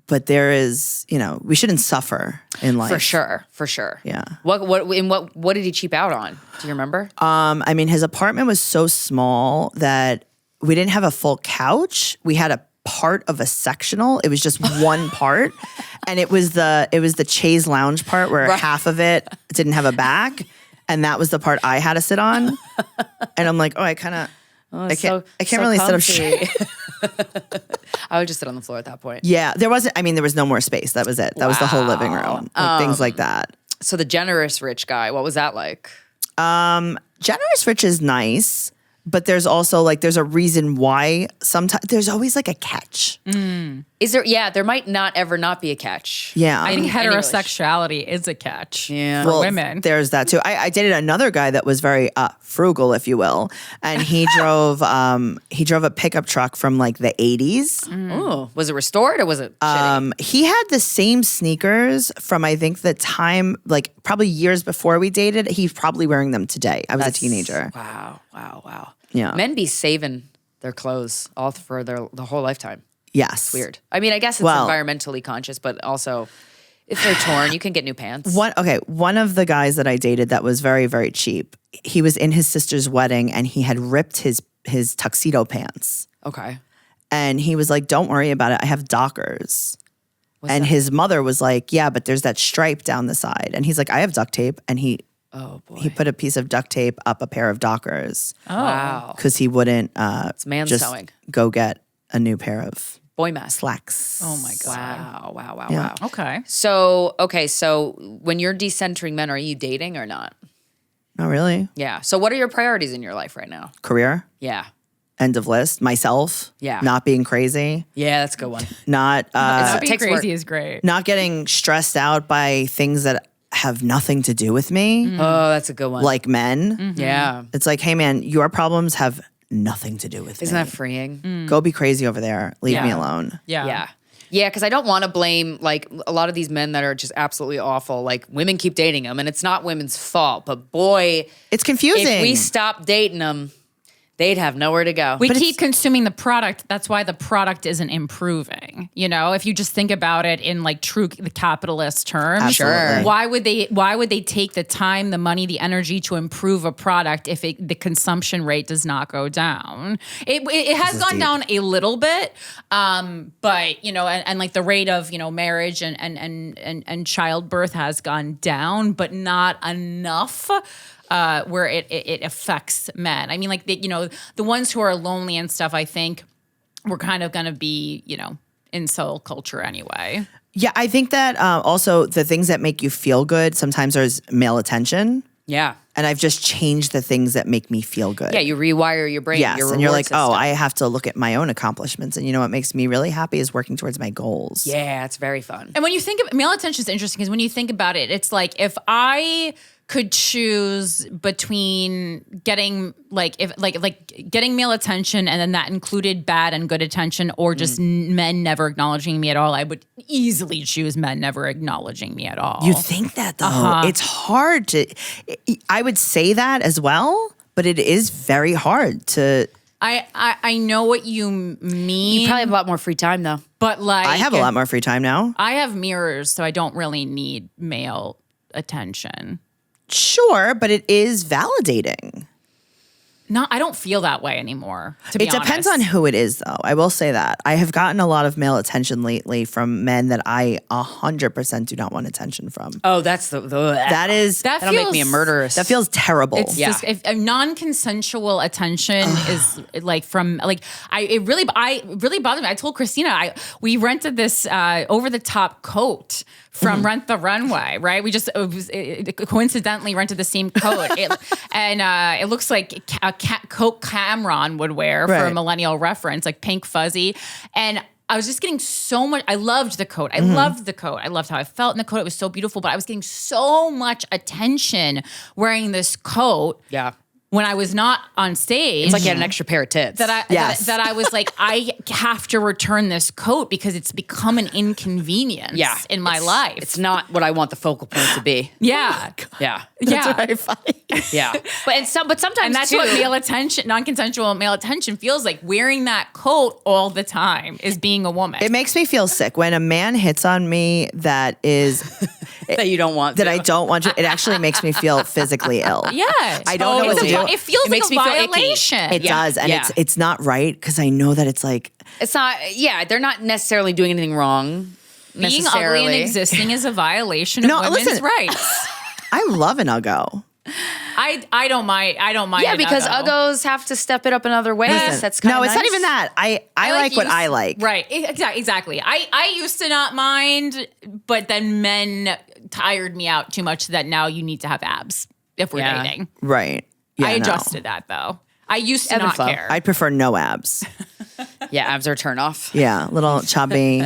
but there is, we shouldn't suffer in life. For sure. Yeah. What did he cheap out on? Do you remember? I mean, his apartment was so small that we didn't have a full couch. We had a part of a sectional. It was just one part. And it was the chaise lounge part where half of it didn't have a back. And that was the part I had to sit on. And I'm like, I can't really sit up straight. I would just sit on the floor at that point. Yeah, there was no more space. That was it. That was the whole living room. Like, things like that. So the generous rich guy, what was that like? Generous rich is nice, but there's also there's a reason why sometimes there's always like a catch. Is there? Yeah, there might not ever not be a catch. Yeah. I think Any wish. heterosexuality is a catch Yeah. for women. There's that too. I dated another guy that was very frugal, if you will, and he drove a pickup truck from like the 80s. Oh, was it restored or was it shitty? He had the same sneakers from I think the time like probably years before we dated. He's probably wearing them today. I was a teenager. Wow. Yeah. Men be saving their clothes all for the whole lifetime. Yes. Weird. I mean, I guess it's environmentally conscious, but also if they're torn, you can get new pants. One of the guys that I dated that was very, very cheap. He was in his sister's wedding and he had ripped his tuxedo pants. Okay. And he was like, "Don't worry about it. I have Dockers." And his mother was like, "Yeah, but there's that stripe down the side." And he's like, "I have duct tape." And he put a piece of duct tape up a pair of Dockers. Wow. Because he wouldn't It's man just sewing. go get a new pair of Boy mask. slacks. Oh my God. Wow. Okay. So when you're decentering men, are you dating or not? Not really. Yeah. So what are your priorities in your life right now? Career, Yeah. end of list. Myself, Yeah. not being crazy, Yeah, that's a good one. not Being takes crazy work. is great. not getting stressed out by things that have nothing to do with me, Oh, that's a good one. like men. Yeah. It's like, hey man, your problems have nothing to do with Isn't me. that freeing? Go be crazy over there. Leave me Yeah. alone. Yeah. Yeah, because I don't want to blame like a lot of these men that are just absolutely awful. Like women keep dating them, and it's not women's fault. But boy, It's confusing. if we stop dating them, they'd have nowhere to go. We keep consuming the product. That's why the product isn't improving. You know, if you just think about it in like true the capitalist terms, Absolutely. why would they take the time, the money, the energy to improve a product if the consumption rate does not go down? It has gone down a little bit, but you know, and like the rate of, you know, marriage and childbirth has gone down, but not enough. Where it affects men. I mean, like, you know, the ones who are lonely and stuff, I think we're kind of going to be, you know, incel culture anyway. Yeah, I think that also the things that make you feel good sometimes there's male attention. Yeah. And I've just changed the things that make me feel good. Yeah, you rewire your brain. Yes, your and you're like, reward system. I have to look at my own accomplishments. And you know what makes me really happy is working towards my goals. Yeah, it's very fun. And when you think of male attention is interesting because when you think about it, it's like if I could choose between getting getting male attention and then that included bad and good attention or just men never acknowledging me at all, I would easily choose men never acknowledging me at all. You think that though? It's hard to, I would say that as well, but it is very hard to. I know what you mean. You probably have a lot more free time though. But like I have a lot more free time now. I have mirrors, so I don't really need male attention. Sure, but it is validating. No, I don't feel that way anymore, to be It depends honest. on who it is, though. I will say that. I have gotten a lot of male attention lately from men that I 100% do not want attention from. Oh, that's That that'll make me a murderess. That feels terrible. It's just if non-consensual attention is like from like it really bothered me. I told Krystyna we rented this over the top coat from Rent the Runway, right? We just coincidentally rented the same coat, and it looks like a coat Cameron would wear for a millennial reference, like pink fuzzy, and I was just getting so much. I loved the coat. I loved the coat. I loved how I felt in the coat. It was so beautiful, but I was getting so much attention wearing this coat. Yeah. When I was not on stage. It's like you had an extra pair of tits. That I was like, I have to return this coat because it's become an inconvenience in my life. It's not what I want the focal point to be. Yeah. Yeah. Yeah. very funny. Yeah. But sometimes And that's too, what male attention, non-consensual male attention feels like. Wearing that coat all the time is being a woman. It makes me feel sick when a man hits on me that is that you don't want that to. I don't want to. It actually makes me feel physically ill. Yeah. I don't know what to do. It feels like makes a me feel icky. violation. It does, and it's not right because I know that it's like It's not. Yeah, they're not necessarily doing anything wrong. Being ugly and existing is a violation of women's rights. I love an Uggo. I don't mind. Yeah, because Uggo. Uggos have to step it up in other ways. Listen, That's kind of it's not even that. I like what I like. Right. Exactly. I used to not mind, but then men tired me out too much that now you need to have abs if we're dating. Right. Yeah, I adjusted that though. I used to not care. I'd prefer no abs. Yeah, abs are a turn off. Yeah, little chubby,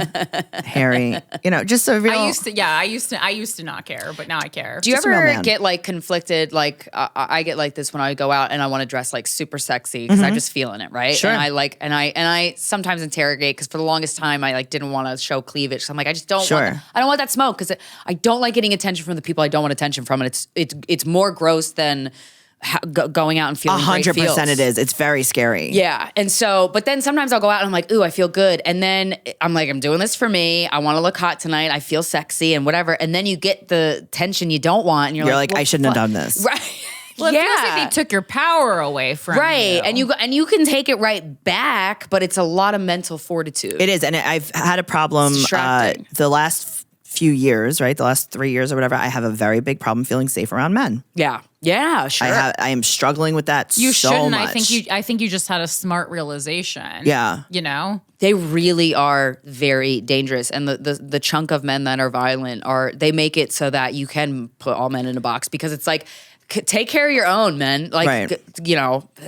hairy. You know, just a real. I used to not care, but now I care. Do you Just a real ever man. get like conflicted? Like I get like this when I go out and I want to dress like super sexy because I'm just feeling it, right? Sure. And I sometimes interrogate because for the longest time I like didn't want to show cleavage. So I'm like I just don't want. I don't want that smoke because I don't like getting attention from the people I don't want attention from, and it's more gross than going out and feeling 100% it is. It's very scary. Yeah. And so, but then sometimes I'll go out and I'm like, ooh, I feel good. And then I'm like, I'm doing this for me. I want to look hot tonight. I feel sexy and whatever. And then you get the tension you don't want. And you're like, I shouldn't have done this. Right. Well, it feels like they took your power away from Right. you. And you can take it right back, but it's a lot of mental fortitude. It is. And I've had a problem distracting. the last few years, right? The last 3 years or whatever, I have a very big problem feeling safe around men. Yeah. Yeah, sure. I am struggling with that You so shouldn't. much. I think you just had a smart realization. Yeah. You know? They really are very dangerous. And the chunk of men that are violent they make it so that you can put all men in a box because it's like, take care of your own, men. Like, Right.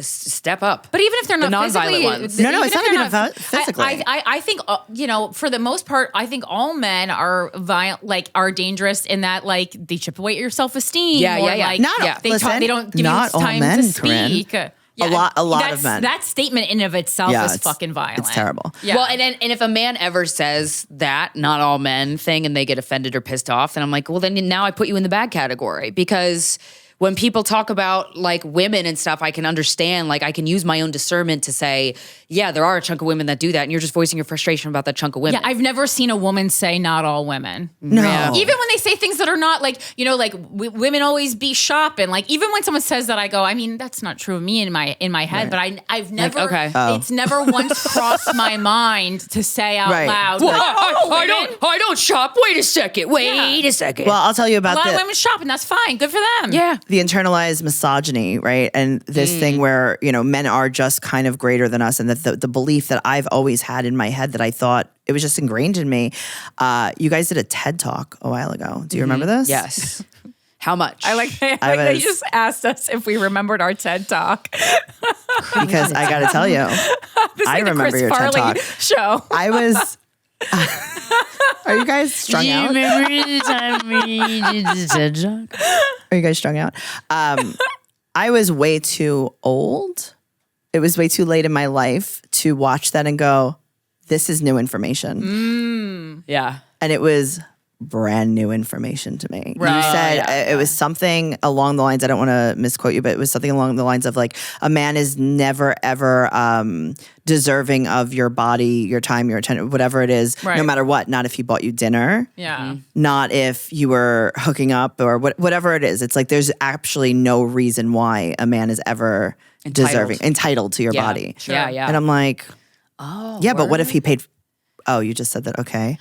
Step up. But even if they're not the nonviolent physically, ones. No, even it's if not they're even physically. I think for the most part, I think all men are violent, like are dangerous in that like they chip away at your self esteem. Yeah. Like, they don't give not you all time men, to speak. Corinne. A lot of men. That statement in of itself is fucking violent. It's terrible. Yeah. Well, and if a man ever says that not all men thing and they get offended or pissed off, then I'm like, well, then now I put you in the bad category because when people talk about like women and stuff, I can understand, like I can use my own discernment to say, yeah, there are a chunk of women that do that. And you're just voicing your frustration about that chunk of women. Yeah, I've never seen a woman say not all women. No. Yeah. Even when they say things that are not like, you know, like women always be shopping. Like even when someone says that, I go, I mean, that's not true of me in my head, but I've never, okay. it's never once crossed my mind to say out loud. Well, like, I don't shop. Wait a second. Wait a second. Well, I'll tell you a about lot of women shop, and that's fine. Good for them. yeah. the internalized misogyny, right? And this thing where, you know, men are just kind of greater than us, and that the belief that I've always had in my head that I thought it was just ingrained in me. You guys did a TED Talk a while ago. Do you remember this? Yes. How much? I like they just asked us if we remembered our TED Talk. Because I got to tell you, I remember Chris your TED Farley Talk. show. I was. Are you guys strung out? remember the time we did the TED Talk? Are you guys strung out? I was way too old. It was way too late in my life to watch that and go, this is new information. Yeah. And it was brand new information to me. Right. You said it was something along the lines, I don't want to misquote you, but it was something along the lines of like, a man is never, ever deserving of your body, your time, your attention, whatever it is, Right. no matter what. Not if he bought you dinner. Yeah. Not if you were hooking up or whatever it is. It's like there's actually no reason why a man is ever entitled to your body. Sure. Yeah, yeah. And I'm like, Oh, yeah, but what if he paid? Oh, you just said that. Okay.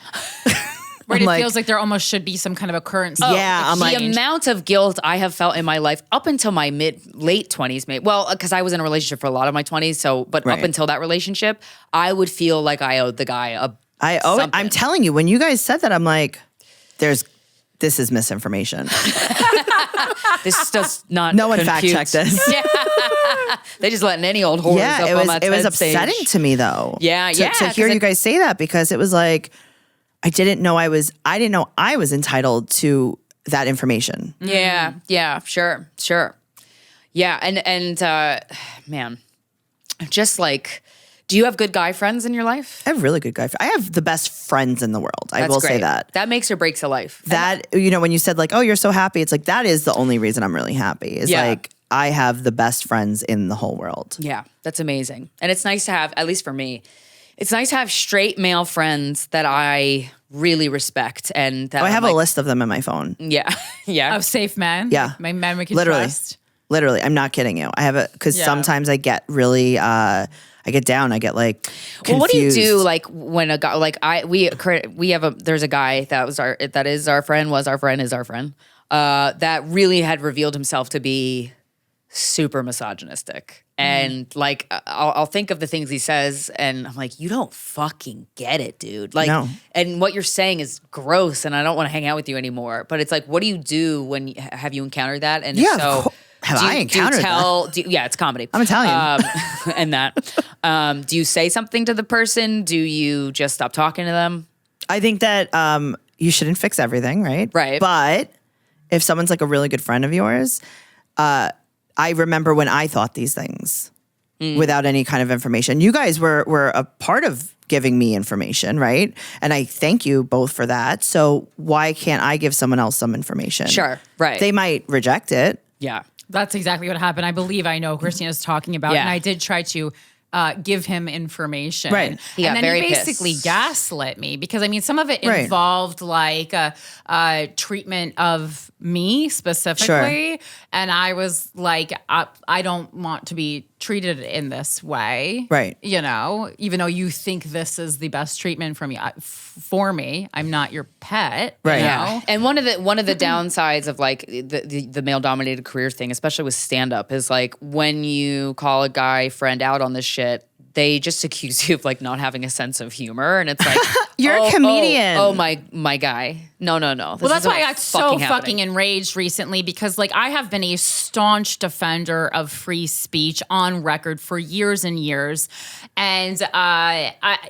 Right, I'm it like- feels like there almost should be some kind of a currency. Yeah, I'm the like- amount of guilt I have felt in my life up until my late 20s, maybe. Well, because I was in a relationship for a lot of my 20s, but Right. up until that relationship, I would feel like I owed the guy I owe it. something. I'm telling you, when you guys said that, I'm like, this is misinformation. This does not. No one compute. fact checked this. They just letting any old whores Yeah, up on that it was TED stage. upsetting to me though. Yeah, to, yeah, To 'cause hear you guys say that, because it was like, I didn't know I was entitled to that information. Yeah, yeah, sure. Yeah, and man, just like, do you have good guy friends in your life? I have really good guy. I have the best friends in the world. I That's will great. say that. That makes or breaks a life. That, you know, when you said like, oh, you're so happy, it's like, that is the only reason I'm really happy. Is Yeah. like, I have the best friends in the whole world. Yeah, that's amazing. And it's nice to have, at least for me, it's nice to have straight male friends that I really respect. And that I I'm have like, a list of them in my phone. Yeah, yeah. Of safe men. Yeah. My men we can Literally. trust. Literally, I'm not kidding you. I have it because Yeah. sometimes I get really, I get down. I get like confused. Well, what do you do like when a guy like we have there's a guy that is our friend that really had revealed himself to be super misogynistic. And like I'll think of the things he says and I'm like, you don't fucking get it, dude. Like, No. and what you're saying is gross and I don't want to hang out with you anymore. But it's like, what do you do when have you encountered that? And Yeah, if of so, course. Have I encountered that? Yeah, it's comedy. I'm Italian. And that. Do you say something to the person? Do you just stop talking to them? I think that you shouldn't fix everything, right? Right. But if someone's like a really good friend of yours, I remember when I thought these things without any kind of information. You guys were a part of giving me information, right? And I thank you both for that. So why can't I give someone else some information? Sure, right. They might reject it. Yeah. That's exactly what happened. I believe I know Krystyna's talking about. Yeah. And I did try to give him information. Right. He got and then very he basically pissed. gaslit me because I mean, some of it Right. involved like treatment of me specifically. And I was like, I don't want to be treated in this way. Right. You know, even though you think this is the best treatment for me, I'm not your pet. Right. You Yeah. know? And one of the downsides of like the male dominated career thing, especially with stand up, is like when you call a guy friend out on this shit, they just accuse you of like not having a sense of humor, and it's like You're a comedian. Oh my guy. No. Well, that's why I got so fucking enraged recently because, like, I have been a staunch defender of free speech on record for years and years, and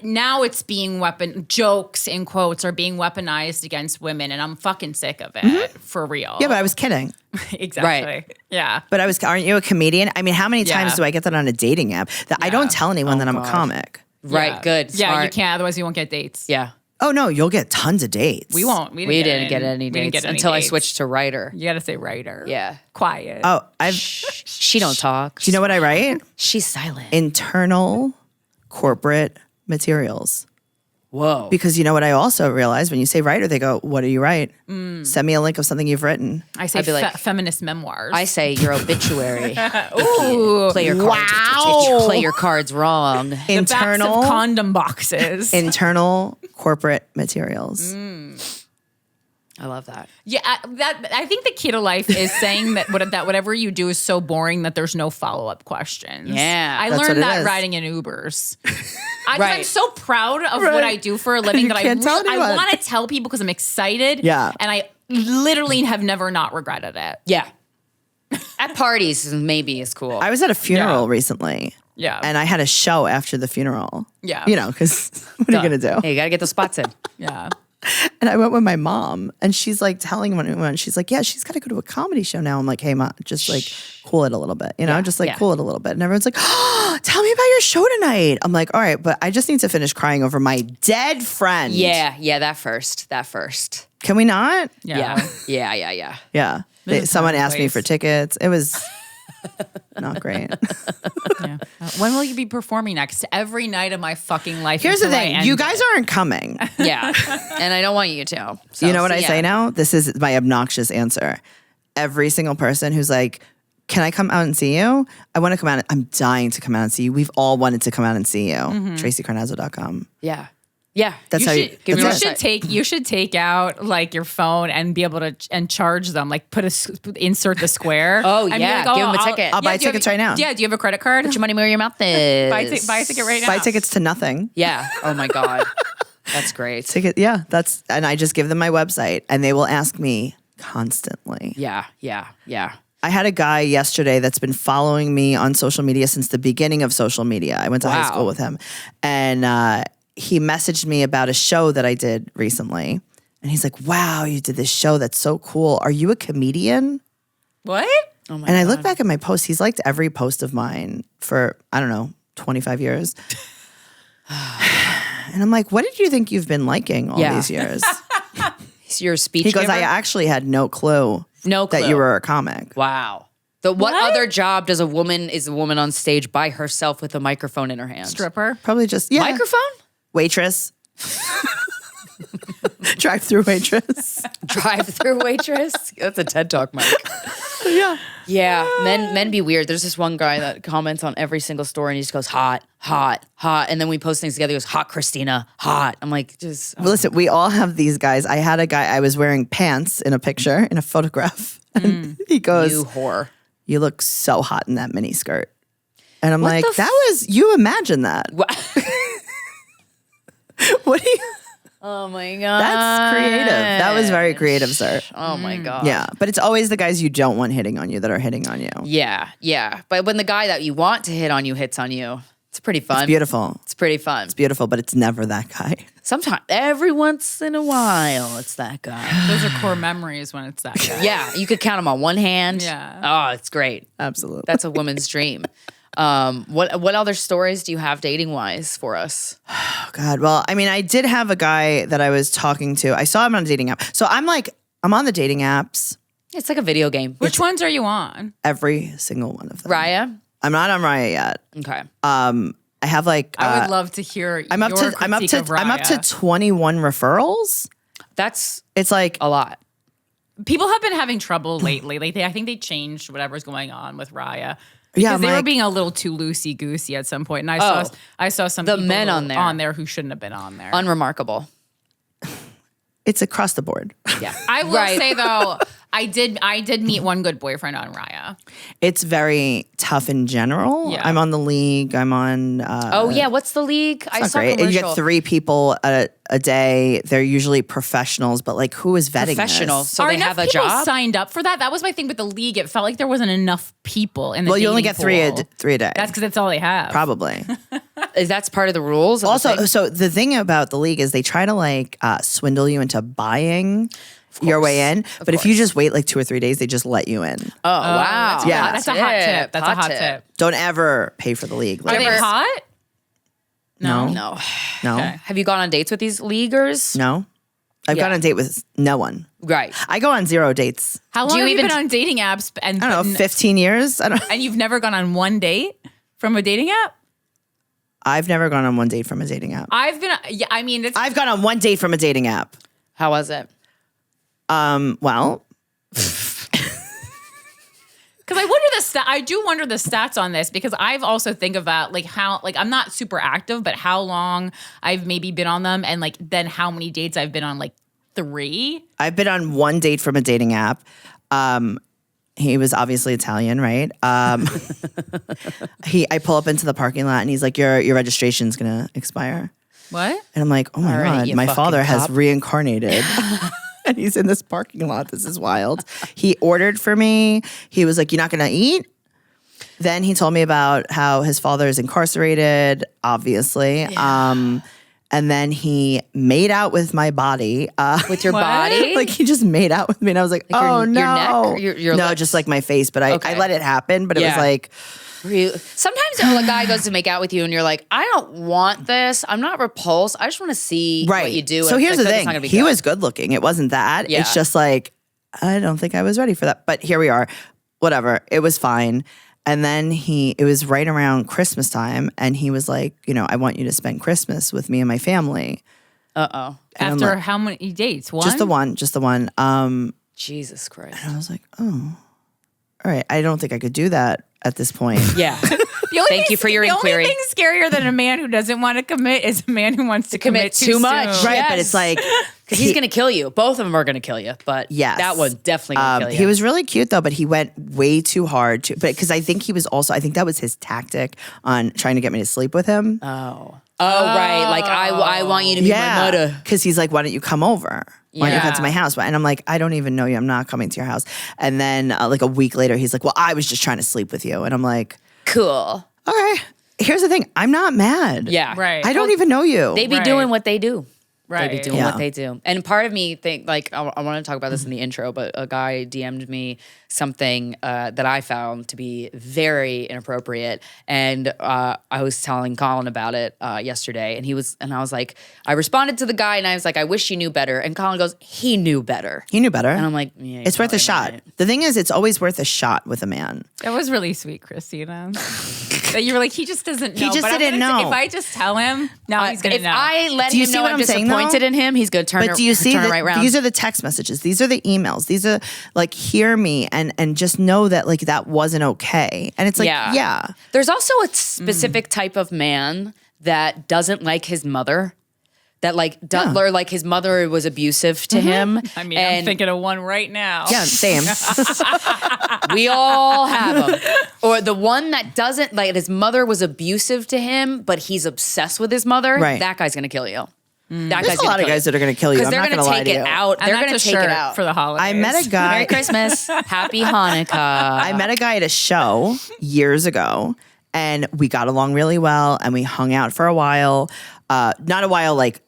now it's being jokes in quotes are being weaponized against women, and I'm fucking sick of it for real. Yeah, but I was kidding. exactly. Right. Yeah. But aren't you a comedian? I mean, how many times Yeah. do I get that on a dating app? That I don't tell anyone that I'm a comic. Right. Yeah. Good. Yeah, Smart. you can't. Otherwise, you won't get dates. Yeah. Oh no, you'll get tons of dates. We won't. We didn't get any dates until I switched to writer. You got to say writer. Yeah. Quiet. Oh, She don't talk. Do you know what I write? She's silent. Internal corporate materials. Whoa. Because you know what I also realized when you say writer, they go, "What do you write? Send me a link of something you've written." I say feminist memoirs. I say your obituary. Ooh. Play your cards. Play your cards wrong. The backs of condom boxes. Internal corporate materials. I love that. Yeah, I think the key to life is saying that whatever you do is so boring that there's no follow-up questions. Yeah. I That's learned what it that is. riding in Ubers. I'm Right. so proud of what I do for a living that can't tell I anyone. want to tell people because I'm excited. Yeah. And I literally have never not regretted it. Yeah. At parties, maybe is cool. I was at a funeral recently. Yeah. And I had a show after the funeral. Yeah. You know, because what are you going to do? Hey, you got to get the spots in. Yeah. And I went with my mom, and she's like telling everyone, she's like, yeah, she's got to go to a comedy show now. I'm like, hey, Mom, just like cool it a little bit, you know, cool it a little bit. And everyone's like, oh, tell me about your show tonight. I'm like, all right, but I just need to finish crying over my dead friend. Yeah, that first. Can we not? Yeah. Yeah. Someone asked me for tickets. It was not great. Yeah. When will you be performing next? Every night of my fucking life. Here's the until I thing. end You it. guys aren't coming. Yeah. And I don't want you to. So, You know what I yeah. say now? This is my obnoxious answer. Every single person who's like, can I come out and see you? I want to come out. I'm dying to come out and see you. We've all wanted to come out and see you. TraceyCarnazzo.com. Yeah. Yeah. That's how you. give me that's your it. website. You should take out like your phone and be able to and charge them. Like insert the square. Oh, and be yeah. Give 'em a ticket. I'll buy do you tickets have- right now. Yeah. Do you have a credit card? Put your money where your mouth is. Buy a ticket right now. Buy tickets to nothing. Yeah. Oh my God. That's great. Ticket. Yeah. And I just give them my website, and they will ask me constantly. Yeah. I had a guy yesterday that's been following me on social media since the beginning of social media. I went to high Wow. school with him, and he messaged me about a show that I did recently. And he's like, wow, you did this show. That's so cool. Are you a comedian? What? Oh my And I God. look back at my posts. He's liked every post of mine for, I don't know, 25 years. And I'm like, what did you think you've been liking all these years? You're a speech He goes, giver? I actually had no clue No that clue. you were a comic. Wow. What other job is a woman on stage by herself with a microphone in her hand? Stripper? Probably just, Microphone? Waitress. Drive-through waitress. Drive-through waitress? That's a TED Talk, Mike. Yeah. Yeah, men be weird. There's this one guy that comments on every single story and he just goes, hot, hot, hot. And then we post things together, he goes, hot Krystyna, hot. I'm like, just... Well, listen, we all have these guys. I had a guy, I was wearing pants in a picture, in a photograph. And he goes, You whore. you look so hot in that mini skirt. And I'm What like, the you imagine that. What do you... Oh my God. That's creative. That was very creative, sir. Oh my God. Yeah, but it's always the guys you don't want hitting on you that are hitting on you. Yeah. But when the guy that you want to hit on you hits on you, it's pretty fun. It's beautiful. It's pretty fun. It's beautiful, but it's never that guy. Sometimes, every once in a while, it's that guy. Those are core memories when it's that guy. Yeah, you could count them on one hand. Yeah. Oh, it's great. Absolutely. That's a woman's dream. What other stories do you have dating wise for us? Oh, God. Well, I mean, I did have a guy that I was talking to. I saw him on a dating app. So I'm on the dating apps, It's like a video game. Which ones are you on? every single one of them. Raya? I'm not on Raya yet. Okay. I have I would love to hear I'm up to 21 referrals. That's It's like a lot. People have been having trouble lately. Like I think they changed whatever's going on with Raya. Yeah, Because I'm they were like- being a little too loosey goosey at some point, and I saw some The people men on there. who shouldn't have been on there. Unremarkable. it's across the board. Yeah. I will say though, I did meet one good boyfriend on Raya. It's very tough in general. Yeah. I'm on the league. I'm on. Oh yeah, what's the league? I It's saw not great. a You commercial. get 3 people a day. They're usually professionals, but like, who is vetting Professionals. this? So Are they enough have a people job? signed up for that? That was my thing with the league. It felt like there wasn't enough people in the Well, you only dating get 3 pool. a day. That's because that's all they have. Probably. Is that's part of the rules? of the Also, thing? so the thing about the league is they try to like swindle you into buying your way in. But if you course. just wait like 2 or 3 days, they just let you in. Oh wow. Yeah. That's a hot tip. That's a hot tip. Don't ever pay for the league. Are Like, they hot? No. No. Okay. Have you gone on dates with these leaguers? No. I've gone on a date with no one. Right. I go on 0 dates. How long have you been on dating apps? And I don't know, 15 years? I don't. And you've never gone on one date from a dating app? I've never gone on one date from a dating app. I've gone on one date from a dating app. How was it? Well, because I do wonder the stats on this, because I've also think about like how, like, I'm not super active, but how long I've maybe been on them, and like then how many dates I've been on, like 3. I've been on one date from a dating app. He was obviously Italian, right? I pull up into the parking lot and he's like, your registration's gonna expire. What? And I'm like, oh my God, my father has cop. reincarnated. And he's in this parking lot. This is wild. He ordered for me. He was like, you're not gonna eat? Then he told me about how his father is incarcerated, obviously. Yeah. And then he made out with my body. With your body? Like he just made out with me. And I was like, Like oh, your no. neck or your no, lips? just like my face. But I let it happen. But it was like. Sometimes a guy goes to make out with you and you're like, I don't want this. I'm not repulsed. I just want to see what you do. So here's the thing. He was good looking. It wasn't that. Yeah. It's just like, I don't think I was ready for that. But here we are. Whatever. It was fine. And then it was right around Christmas time. And he was like, I want you to spend Christmas with me and my family. Uh-oh. After like, how many dates? One? Just the one. Jesus Christ. And I was like, oh, all right. I don't think I could do that at this point. Yeah. Thank you for your inquiry. The only thing scarier than a man who doesn't want to commit is a man who wants to commit too much. soon. Right. Yes. But it's like. Because he's going to kill you. Both of them are going to kill you. But that one definitely going to kill you. He was really cute though, but he went way too hard. Because I think I think that was his tactic on trying to get me to sleep with him. Oh, right. Like, I want you to be my mother. Because he's like, why don't you come over? Why don't you come to my house? And I'm like, I don't even know you. I'm not coming to your house. And then like a week later, he's like, well, I was just trying to sleep with you. And I'm like, cool. Okay. Here's the thing. I'm not mad. Yeah. Right. I don't even know you. They be doing what they do. Right. They be doing what they do. And part of me think, like, I want to talk about this in the intro, but a guy DM'd me something that I found to be very inappropriate. And I was telling Colin about it yesterday. And I was like, I responded to the guy and I was like, I wish you knew better. And Colin goes, he knew better. He knew better. And I'm like, yeah. It's worth a shot. Right. The thing is, it's always worth a shot with a man. That was really sweet, Krystyna. That you were like, he just doesn't know. He just didn't know. If I just tell him, now he's going to if know. I let Do you him see know what I'm I'm saying, though? disappointed in him, he's going to turn But do you see turn right round. these are the text messages. These are the emails. These are like, hear me and just know that like that wasn't okay. And it's like, yeah. There's also a specific type of man that doesn't like his mother. That or like his mother was abusive to him. I mean, I'm thinking of one right now. Yeah, same. We all have them. Or the one that doesn't, like his mother was abusive to him, but he's obsessed with his mother. Right. That guy's gonna kill you. That There's a lot of guys that are going to kill you. I'm they're not going to lie take to it you. out. And They're that's gonna a take shirt it out for the holidays. I met a guy. Merry Christmas, Happy Hanukkah. I met a guy at a show years ago, and we got along really well, and we hung out for a while. Not a while, like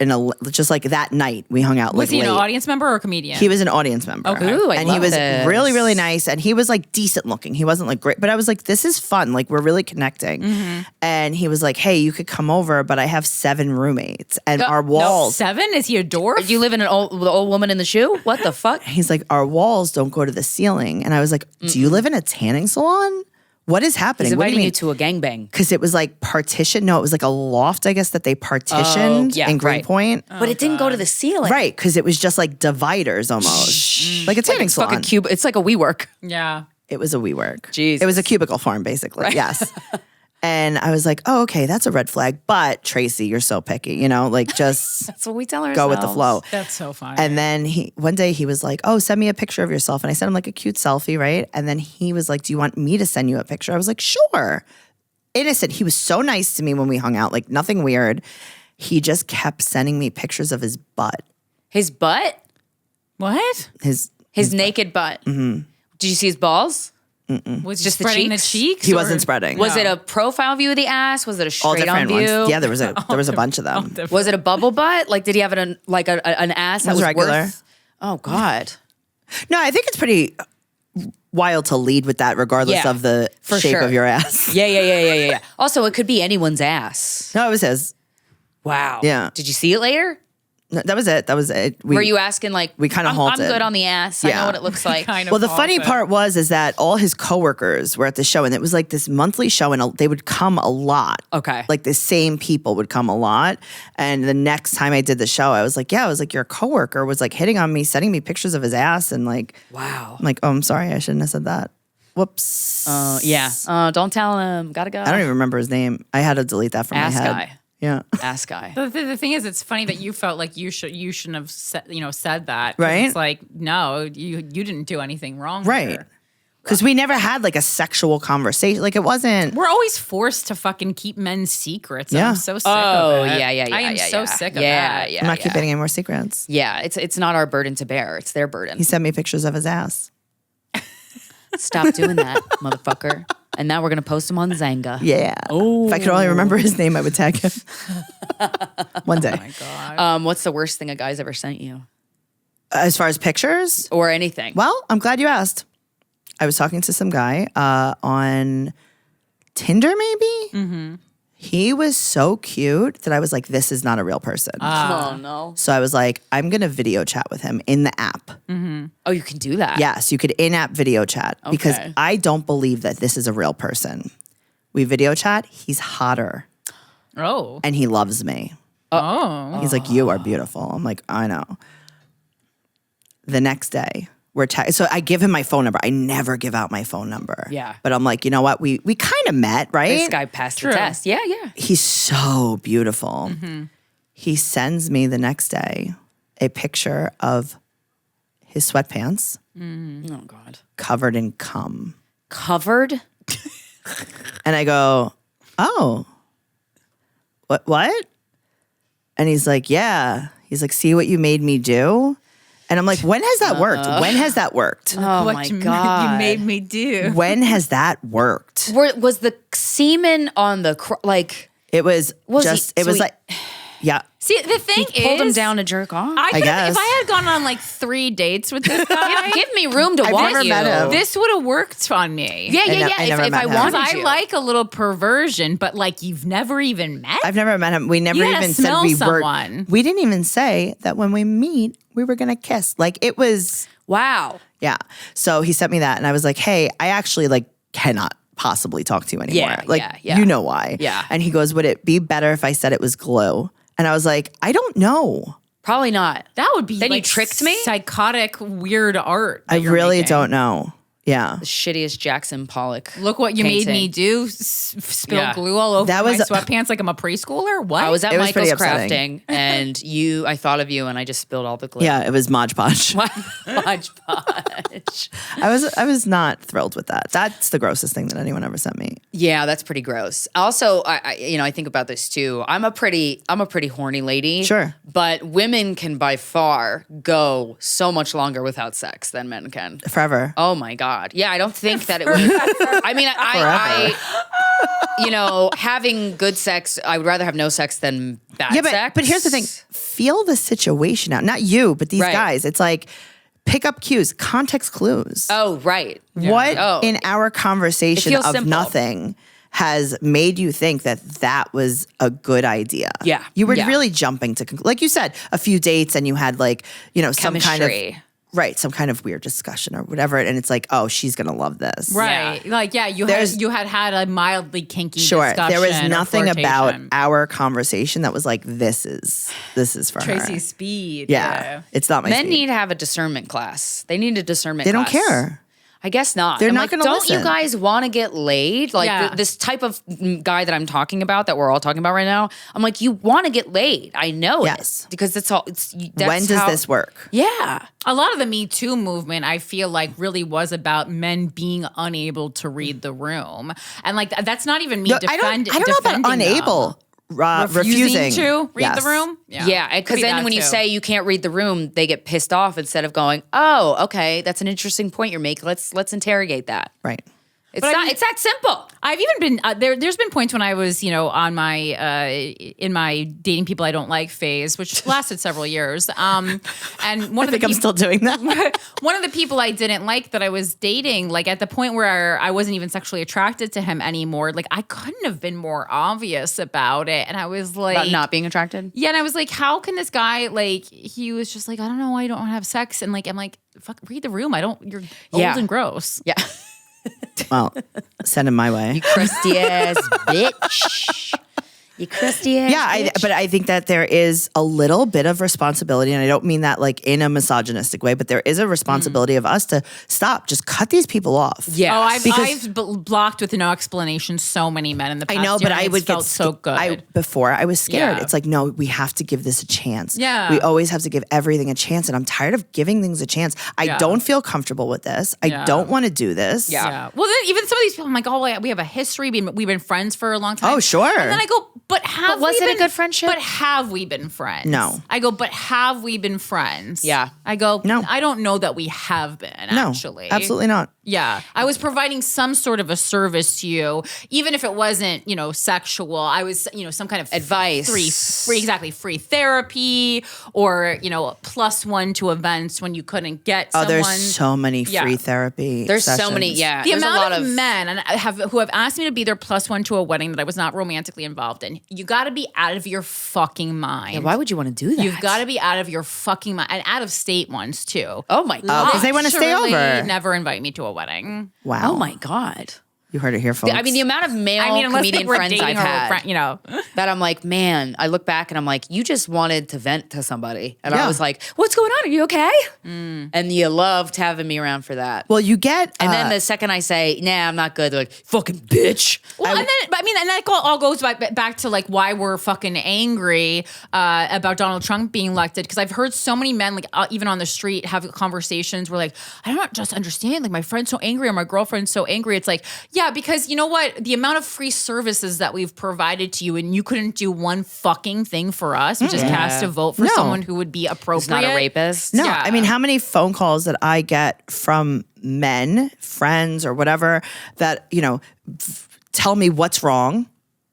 just like that night we hung out. Was he late. an audience member or a comedian? He was an audience member. Okay. Ooh, I and love he was this. really, really nice. And he was like decent looking. He wasn't like great, but I was like, this is fun. Like we're really connecting. Mm-hmm. And he was like, hey, you could come over, but I have 7 roommates and our walls. 7? Is he a dwarf? Do you live in the old woman in the shoe? What the fuck? He's like, our walls don't go to the ceiling. And I was like, do you live in a tanning salon? What is happening? He's What do inviting you you mean? to a gangbang. Because it was like partition. No, it was like a loft, I guess, that they partitioned in Greenpoint. But it didn't go to the ceiling. Right, because it was just like dividers almost. Like a tanning It's salon. fucking it's like a WeWork. Yeah. It was a WeWork. Jesus. It was a cubicle farm, basically. Yes. And I was like, oh, okay, that's a red flag. But Tracey, you're so picky, like just That's what we tell ourselves. go with the flow. That's so funny. And then one day he was like, oh, send me a picture of yourself. And I sent him like a cute selfie, right? And then he was like, do you want me to send you a picture? I was like, sure. Innocent. He was so nice to me when we hung out, like nothing weird. He just kept sending me pictures of his butt. His butt? What? His Naked butt. Mm-hmm. Did you see his balls? Was he Just the spreading the cheeks? cheeks? He or- wasn't spreading. Was it a profile view of the ass? Was it a all straight on different view? ones. Yeah, there was a bunch of them. Was it a bubble butt? Like, did he have an ass that was was regular. worth? Oh God. No, I think it's pretty wild to lead with that, regardless Yeah, of the for shape sure. of your ass. Yeah. Also, it could be anyone's ass. No, it was his. Wow. Yeah. Did you see it later? No, that was it. Were you asking like, we kind of I'm halted. good on the ass. I Yeah. know what it looks like. Well, the funny part is that all his coworkers were at the show, and it was like this monthly show, and they would come a lot. Okay. Like the same people would come a lot. And the next time I did the show, I was like, your coworker was like hitting on me, sending me pictures of his ass, and like, wow. I'm like, oh, I'm sorry, I shouldn't have said that. Whoops. Yeah. Don't tell him. Gotta go. I don't even remember his name. I had to delete that from Ass my head. guy. Yeah. Ass guy. The thing is, it's funny that you felt like you shouldn't have said that. Right. It's like, no, you didn't do anything wrong. Right. Here. Because we never had like a sexual conversation. Like it wasn't. We're always forced to fucking keep men's secrets. Yeah. I'm so sick of it. Yeah. I am so sick of that. Yeah. I'm not keeping any more secrets. Yeah. It's not our burden to bear. It's their burden. He sent me pictures of his ass. Stop doing that, motherfucker. And now we're going to post him on Zanga. Yeah. Oh. If I could only remember his name, I would tag him. One day. Oh my God. What's the worst thing a guy's ever sent you? As far as pictures? Or anything? Well, I'm glad you asked. I was talking to some guy on Tinder, maybe? Mm-hmm. He was so cute that I was like, this is not a real person. Oh, no. So I was like, I'm going to video chat with him in the app. Mm-hmm. Oh, you can do that? Yes, you could in-app video chat because Okay. I don't believe that this is a real person. We video chat. He's hotter Oh. and he loves me. Oh. He's like, you are beautiful. I'm like, I know. The next day, so I give him my phone number. I never give out my phone number. Yeah. But I'm like, you know what? We kind of met, right? This guy passed the test. Yeah. He's so beautiful. Mm-hmm. He sends me the next day a picture of his sweatpants Oh, God. covered in cum. Covered? And I go, oh, what? And he's like, yeah. He's like, see what you made me do? And I'm like, when has that worked? When has that worked? Oh, What my you God. made me do. When has that worked? Was the semen on the, It was Was he- just, it so was he- like, yeah. See, the thing he pulled him is, down to jerk off? I could have, guess. if I had gone on like 3 dates with this guy, Give me room to want never you. met him. this would have worked on me. Yeah. I never If met I him. wanted Because I you. like a little perversion, but like you've never even met. I've never met him. We never You gotta even said smell we someone. were. We didn't even say that when we meet, we were going to kiss. Like it was, Wow. yeah. So he sent me that and I was like, hey, I actually like cannot possibly talk to you anymore. Yeah, like, yeah. you know why. Yeah. And he goes, would it be better if I said it was glue? And I was like, I don't know. Probably not. That would be Then you like tricked me? psychotic, weird art. that I you're really making. don't know. Yeah. The shittiest Jackson Pollock. Look what you made painting. me do. Spill Yeah. glue all over That my was- sweatpants like I'm a preschooler? What? I was at It was Michael's pretty upsetting. crafting, and I thought of you, and I just spilled all the glue. Yeah, it was Mod Podge. Hodgepodge. I was not thrilled with that. That's the grossest thing that anyone ever sent me. Yeah, that's pretty gross. Also, I think about this too. I'm a pretty horny lady. Sure. But women can by far go so much longer without sex than men can. Forever. Oh my God. Yeah, I don't think that it would. I mean, I having good sex, I would rather have no sex than bad Yeah, sex. but here's the thing. Feel the situation out. Not you, but these Right. guys. It's like pick up cues, context clues. Oh, right. What Oh. in our conversation It of feels simple. nothing has made you think that that was a good idea? Yeah. You were Yeah. really jumping to, like you said, a few dates and you had like, some kind of, Chemistry. right, some kind of weird discussion or whatever. And it's like, oh, she's going to love this. Right. Yeah. Like, yeah, you had a mildly kinky Sure. discussion. There was or nothing about flirtation. our conversation that was like, this is for Tracy her. Speed. Yeah. It's not my Men speed. need to have a discernment class. They need a discernment They don't class. care. I guess not. They're I'm not like, gonna don't you listen. guys want to get laid? Like Yeah. this type of guy that I'm talking about, that we're all talking about right now. I'm like, you want to get laid? I know Yes. it because that's all. That's When does this work? Yeah, A lot of the Me Too movement, I feel like, really was about men being unable to read the room, and like that's not even me No, defending. I don't know about unable. Refusing to read Yes. the room. yeah. Could Because be then that when you too. say you can't read the room, they get pissed off instead of going, "Oh, okay, that's an interesting point you're making. Let's interrogate that." Right. It's that simple. I've even been there's been points when I was, on my in my dating people I don't like phase, which lasted several years. And I'm still doing that. One of the people I didn't like that I was dating, like at the point where I wasn't even sexually attracted to him anymore, like I couldn't have been more obvious about it. And I was like, about not being attracted. Yeah, and I was like, how can this guy, like, he was just like, I don't know why you don't want to have sex, and like I'm like, fuck, read the room. You're old and gross. Yeah. Well, send him my way. You crusty ass bitch. You crusty ass bitch. But I think that there is a little bit of responsibility, and I don't mean that like in a misogynistic way, but there is a responsibility of us to stop, just cut these people off. Yeah. Oh, I've blocked with no explanation so many men in the past. I know, year, but I would felt get so good. Before I was scared. Yeah. It's like, no, we have to give this a chance. Yeah. We always have to give everything a chance, and I'm tired of giving things a chance. I don't feel comfortable with this. I don't want to do this. Yeah. Well, then even some of these people, I'm like, oh, we have a history. We've been friends for a long time. Oh, sure. And then I go, but was it a good friendship? But have we been friends? No. I go, but have we been friends? Yeah. I go, no. I don't know that we have been, actually. No, absolutely not. Yeah. I was providing some sort of a service to you, even if it wasn't, sexual. I was, some kind of advice. Free therapy or, +1 to events when you couldn't get someone. Oh, there's so many free therapy There's sessions. so many, yeah. The there's amount a lot of men who have asked me to be their +1 to a wedding that I was not romantically involved in. You got to be out of your fucking mind. Yeah, why would you want to do that? You've got to be out of your fucking mind. And out of state ones, too. Oh, my God. Because they want to stay Literally over. never invite me to a wedding. Wow. Oh, my God. You heard it here, folks. I mean, the amount of male comedian friends I've had that I'm like, man, I look back and I'm like, you just wanted to vent to somebody. And I was like, what's going on? Are you okay? And you loved having me around for that. Well, you get... And then the second I say, nah, I'm not good, they're like, fucking bitch. Well, and that all goes back to like why we're fucking angry about Donald Trump being elected. Because I've heard so many men, like even on the street, have conversations where like, I don't just understand. Like my friend's so angry or my girlfriend's so angry. It's like, yeah, because you know what? The amount of free services that we've provided to you, and you couldn't do one fucking thing for us, which is cast a vote for someone who would be appropriate. Who's not a rapist. No, Yeah. I mean, how many phone calls that I get from men, friends or whatever, that, tell me what's wrong.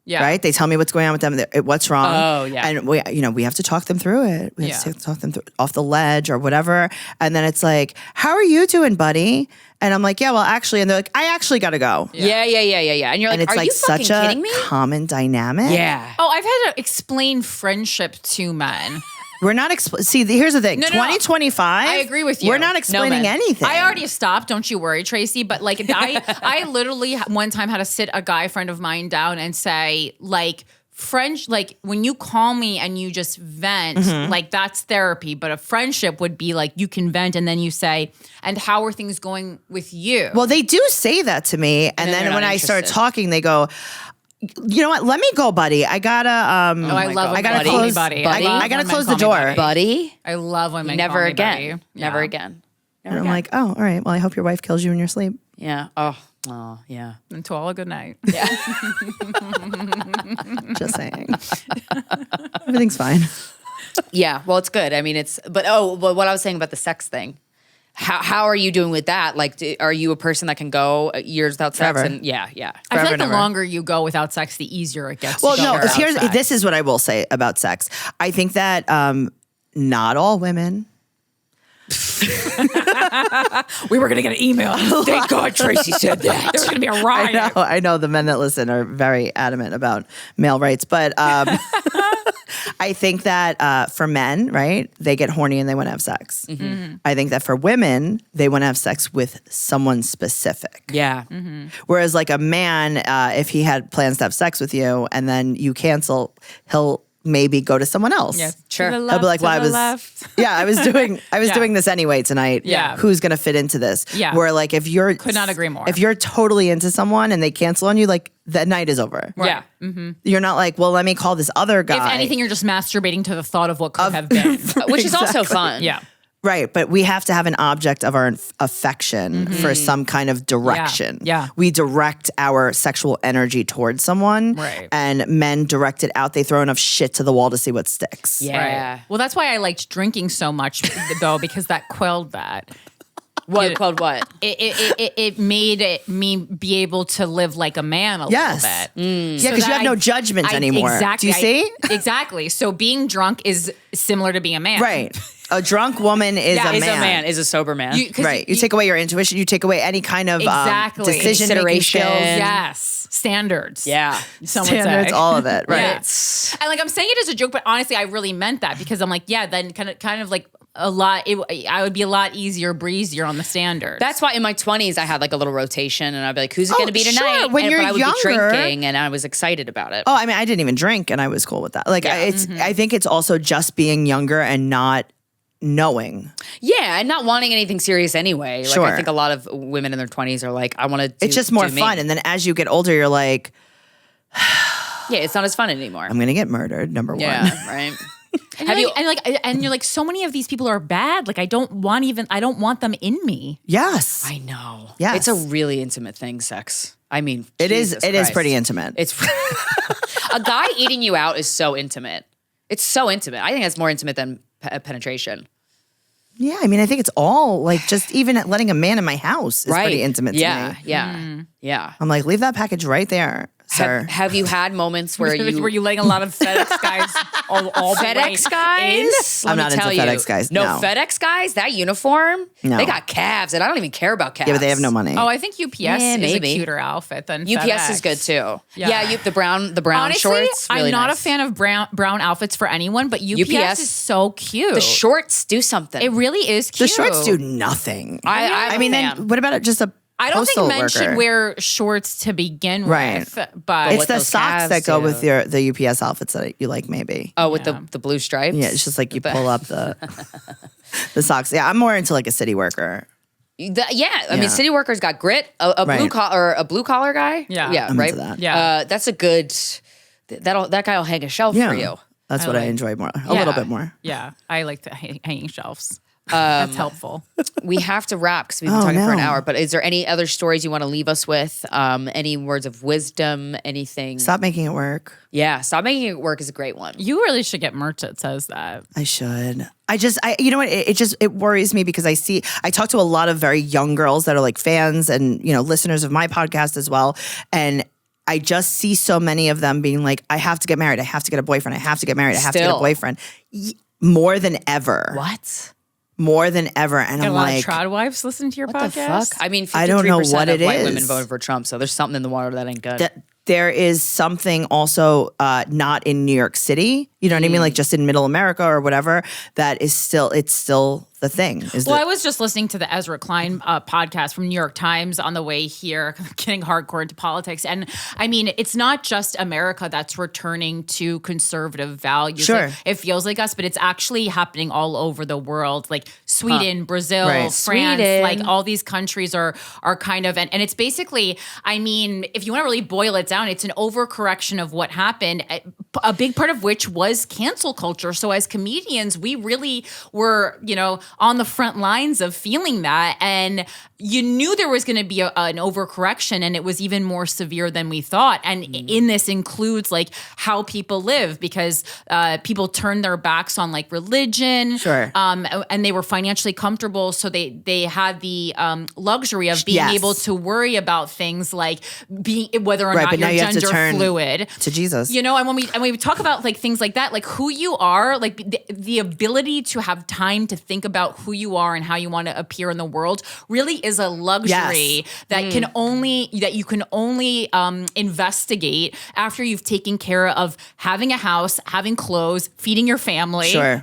Yeah. Right? They tell me what's going on with them. What's wrong? Oh, yeah. And we have to talk them through it. We have to talk them off the ledge or whatever. And then it's like, how are you doing, buddy? And I'm like, yeah, well, actually. And they're like, I actually got to go. Yeah. And you're like, And it's are like you fucking such kidding a me? common dynamic. Yeah. Oh, I've had to explain friendship to men. We're not see. Here's the thing. No. 2025. I agree with you. We're not explaining man. anything. I already stopped. Don't you worry, Tracy. But like, I literally one time had to sit a guy friend of mine down and say, like, French, like when you call me and you just vent, like that's therapy. But a friendship would be like you can vent and then you say, and how are things going with you? Well, they do say that to me, and then when I start talking, they go, you know what? Let me go, buddy. I gotta. I love. I gotta buddy. close. Buddy. I gotta close the door, buddy. I love when men Never call me again. buddy. Never Yeah. again. and I'm like, oh, all right. Well, I hope your wife kills you in your sleep. Yeah. Oh, yeah. And to all a good night. Yeah. Just saying. Everything's fine. Yeah. Well, it's good. I mean, but what I was saying about the sex thing. How are you doing with that? Like, are you a person that can go years without sex? Forever. And yeah. I feel Forever like and the ever. longer you go without sex, the easier it gets. Well, to go no, without sex. this is what I will say about sex. I think that not all women. We were gonna get an email. Thank God Tracy said that. There's gonna be a riot. I know the men that listen are very adamant about male rights, but I think that for men, right, they get horny and they want to have sex. I think that for women, they want to have sex with someone specific. Yeah. Whereas like a man, if he had plans to have sex with you and then you cancel, he'll maybe go to someone else. Yes. Sure. To the He'll be like, left, well, to I the was, left. I was doing this anyway tonight. Yeah. Who's going to fit into this? Yeah. Where like, if you're, Could not agree more. If you're totally into someone and they cancel on you, like that night is over. Yeah. You're not like, well, let me call this other guy. If anything, you're just masturbating to the thought of what could have been. Which is also fun. Yeah. Right, but we have to have an object of our affection for some kind of direction. Yeah. We direct our sexual energy towards someone, Right. and men direct it out. They throw enough shit to the wall to see what sticks. Yeah. Right. Well, that's why I liked drinking so much, though, because that quelled that. What called what? It made me be able to live like a man a little bit. Yeah, because you have no judgments anymore. Exactly. Do you see? Exactly. So being drunk is similar to being a man. Right. A drunk woman is a man. Is a sober man. You take away your intuition. You take away any kind of decision-making skills. Yes. Standards. Yeah. Standards, all of it. Right. Yeah. And like I'm saying it as a joke, but honestly, I really meant that because I'm like, yeah, then kind of like a lot. I would be a lot easier, breezier on the standards. That's why in my 20s I had like a little rotation, and I'd be like, "Who's it going to be tonight?" Sure. When you're but I would younger, be drinking, and I was excited about it. Oh, I mean, I didn't even drink, and I was cool with that. Like, I think it's also just being younger and not knowing. Yeah, and not wanting anything serious anyway. Like, Sure. I think a lot of women in their 20s are like, I want to do It's just more me. fun. And then as you get older, you're like, yeah, it's not as fun anymore. I'm going to get murdered, number one. Yeah, right. And you're like, so many of these people are bad. Like I don't want them in me. Yes. I know. Yes. It's a really intimate thing, sex. I mean, It is Christ. pretty intimate. It's a guy eating you out is so intimate. It's so intimate. I think that's more intimate than penetration. Yeah, I mean, I think it's all like just even letting a man in my house is pretty intimate to me. Yeah. I'm like, leave that package right there, sir. Have you had moments where Were you letting a lot of FedEx guys all FedEx guys? I'm not into FedEx guys. No, No. FedEx guys, that uniform, No. they got calves, and I don't even care about calves. Yeah, but they have no money. Oh, I think UPS is maybe. a cuter outfit than UPS FedEx. is good too. Yeah. The brown Honestly, shorts. Really I'm not nice. a fan of brown outfits for anyone, but UPS is so cute. The shorts do something. It really is cute. The shorts do nothing. I'm mean, a fan. then what about just a I don't think postal men should worker? wear shorts to begin Right. with, but It's what the those socks calves that go do. with the UPS outfits that you like, maybe. Oh, with the blue stripes. Yeah, it's just like you pull up the socks. Yeah, I'm more into like a city worker. I mean, city workers got grit. A blue collar guy. Yeah. I'm right. into that. Yeah. That's a good. That guy will hang a shelf Yeah, for you. that's what I enjoy more, a little bit more. Yeah, I like the hanging shelves. That's helpful. We have to wrap because we've been talking for an no. hour. But is there any other stories you want to leave us with? Any words of wisdom? Anything? Stop making it work. Yeah, stop making it work is a great one. You really should get merch that says that. I should. You know what? It worries me because I talk to a lot of very young girls that are like fans and, listeners of my podcast as well. And I just see so many of them being like, I have to get married. I have to get a boyfriend. I have to get married. I have to get a boyfriend. More than ever. What? More than ever. And Got I'm a lot like, of trad wives listen to your What podcast. the fuck? I mean, 53% I don't know what of it white is. women voted for Trump, so there's something in the water that ain't good. there is something also not in New York City, you know what I mean? Like just in middle America or whatever, it's still the thing. I was just listening to the Ezra Klein podcast from New York Times on the way here, getting hardcore into politics. And I mean, it's not just America that's returning to conservative values. Sure. It feels like us, but it's actually happening all over the world. Like Sweden, Brazil, Right. France, like all these countries are kind of, and it's basically, I mean, if you want to really boil it down, it's an overcorrection of what happened, a big part of which was cancel culture. So as comedians, we really were, on the front lines of feeling that. And you knew there was going to be an overcorrection, and it was even more severe than we thought. And in this includes like how people live, because people turned their backs on like religion. Sure. And they were financially comfortable. So they had the luxury of being Yes. able to worry about things like whether or Right, not but now you're you have to gender turn fluid. to Jesus. And when we talk about like things like that, like who you are, like the ability to have time to think about who you are and how you want to appear in the world really is a luxury that you can only investigate after you've taken care of having a house, having clothes, feeding your family. Sure.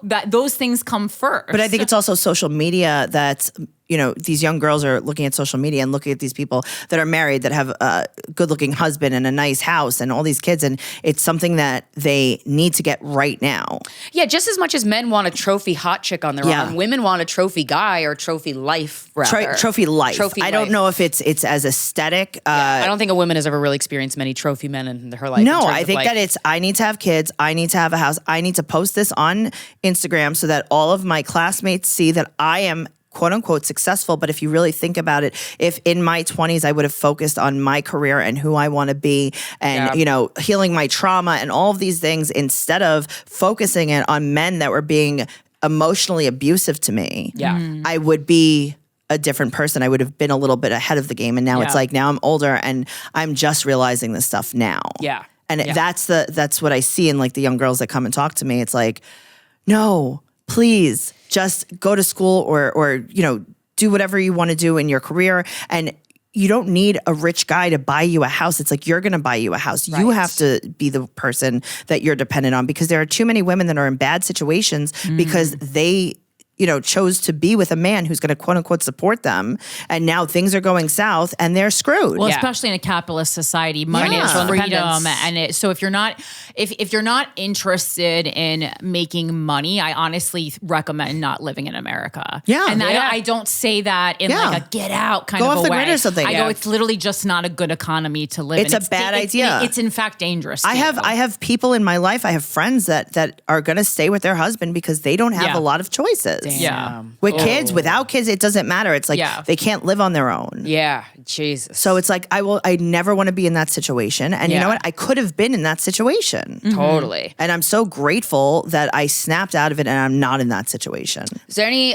That those things come first. But I think it's also social media that's, these young girls are looking at social media and looking at these people that are married, that have a good-looking husband and a nice house and all these kids, and it's something that they need to get right now. Yeah, just as much as men want a trophy hot chick on their arm, women want a trophy guy or trophy life, rather. Trophy life. Trophy I don't life. know if it's as aesthetic. I don't think a woman has ever really experienced many trophy men in her life. No, I think that it's, I need to have kids. I need to have a house. I need to post this on Instagram so that all of my classmates see that I am quote unquote successful. But if you really think about it, if in my 20s I would have focused on my career and who I want to be and, healing my trauma and all of these things instead of focusing it on men that were being emotionally abusive to me, I would be a different person. I would have been a little bit ahead of the game. And now it's like, now I'm older and I'm just realizing this stuff now. Yeah. And that's what I see in like the young girls that come and talk to me. It's like, no, please just go to school or you know, do whatever you want to do in your career. And you don't need a rich guy to buy you a house. It's like, you're going to buy you a house. Right. You have to be the person that you're dependent on, because there are too many women that are in bad situations because they, you know, chose to be with a man who's going to quote unquote support them. And now things are going south and they're screwed. Well, especially in a capitalist society, money is freedom. And so if you're not interested in making money, I honestly recommend not living in America. Yeah. And I don't say that in like a get out kind of a way. Go off the grid or something. I go, it's literally just not a good economy to live in. It's a bad idea. It's in fact dangerous. I have people in my life, I have friends that are going to stay with their husband because they don't have a lot of choices. Yeah. With kids, without kids, it doesn't matter. It's like they can't live on their own. Yeah. Jesus. So it's like, I never want to be in that situation. And you know what? I could have been in that situation. Totally. And I'm so grateful that I snapped out of it and I'm not in that situation. Is there any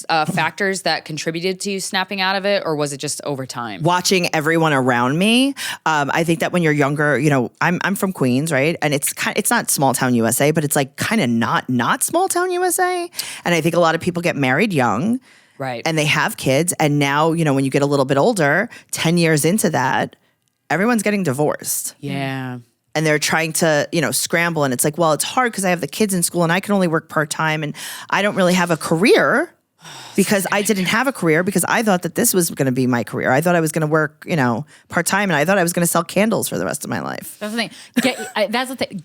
factors that contributed to you snapping out of it, or was it just over time? Watching everyone around me. I think that when you're younger, you know, I'm from Queens, right? And it's not small town USA, but it's like kind of not small town USA. And I think a lot of people get married young. Right. And they have kids. And now, you know, when you get a little bit older, 10 years into that, everyone's getting divorced. Yeah. And they're trying to, you know, scramble. And it's like, well, it's hard because I have the kids in school and I can only work part-time and I don't really have a career because I didn't have a career because I thought that this was going to be my career. I thought I was going to work, you know, part-time, and I thought I was going to sell candles for the rest of my life. That's the thing. That's the thing.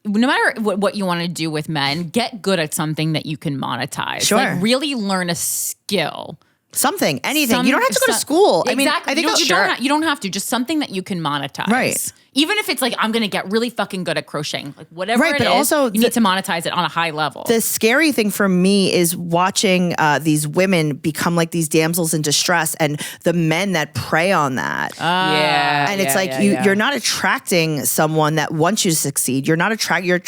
No matter what you want to do with men, get good at something that you can monetize. Sure. Like really learn a skill. Anything. You don't have to go to school. Exactly. I mean, I think you don't have to. Just something that you can monetize. Right. Even if it's like, I'm going to get really fucking good at crocheting, like whatever right, it but is, also you need to monetize it on a high level. The scary thing for me is watching these women become like these damsels in distress and the men that prey on that. And it's you're not attracting someone that wants you to succeed. You're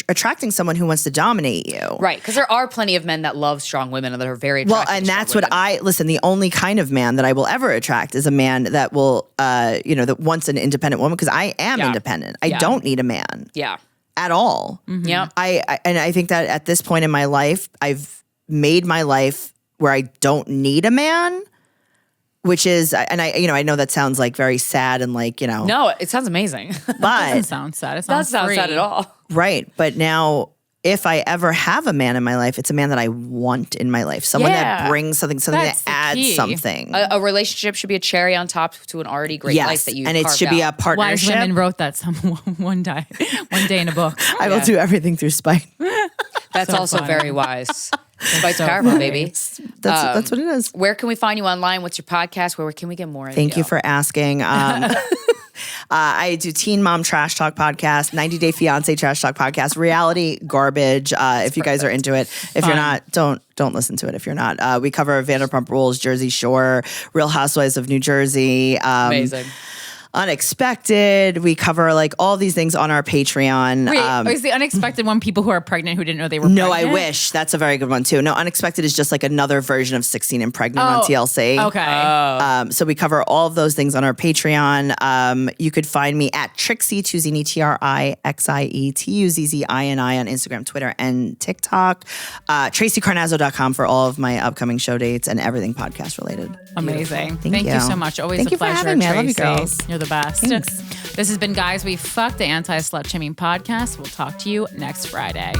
attracting someone who wants to dominate you. Right, because there are plenty of men that love strong women and that are very attracted and to that's women. the only kind of man that I will ever attract is a man that will, that wants an independent woman, because I am independent. I don't need a man. Yeah. At all. Mm-hmm. Yeah. I think that at this point in my life, I've made my life where I don't need a man, which is, and I know that sounds like very sad and like, you know. No, it sounds amazing. But it doesn't sound sad. It sounds not sad at all. Right. But now, if I ever have a man in my life, it's a man that I want in my life. Someone that brings something that adds something. A relationship should be a cherry on top to an already great life that you carved out. And it should be a partnership. Wise women wrote that one day in a book. I will do everything through spite. That's so also very wise. Spite's powerful, baby. That's what it is. Where can we find you online? What's your podcast? Where can we get more of you? Thank you for asking. I do Teen Mom Trash Talk podcast, 90 Day Fiance Trash Talk podcast, reality garbage. If you guys are into it, if you're not, don't listen to it. If you're not, we cover Vanderpump Rules, Jersey Shore, Real Housewives of New Jersey. Amazing. Unexpected. We cover like all these things on our Patreon. Wait, is the Unexpected one people who are pregnant who didn't know they were pregnant? No, I wish. That's a very good one too. No, Unexpected is just like another version of 16 and Pregnant on TLC. Okay. So we cover all of those things on our Patreon. You could find me at Trixie Tuzini, TrixieTuzzini on Instagram, Twitter, and TikTok. TraceyCarnazzo.com for all of my upcoming show dates and everything podcast related. Amazing. Thank you so much. Always Thank a pleasure. For having me. I love you girls. You're the best. Thanks. This has been Guys We Fucked, the anti-slut shaming podcast. We'll talk to you next Friday.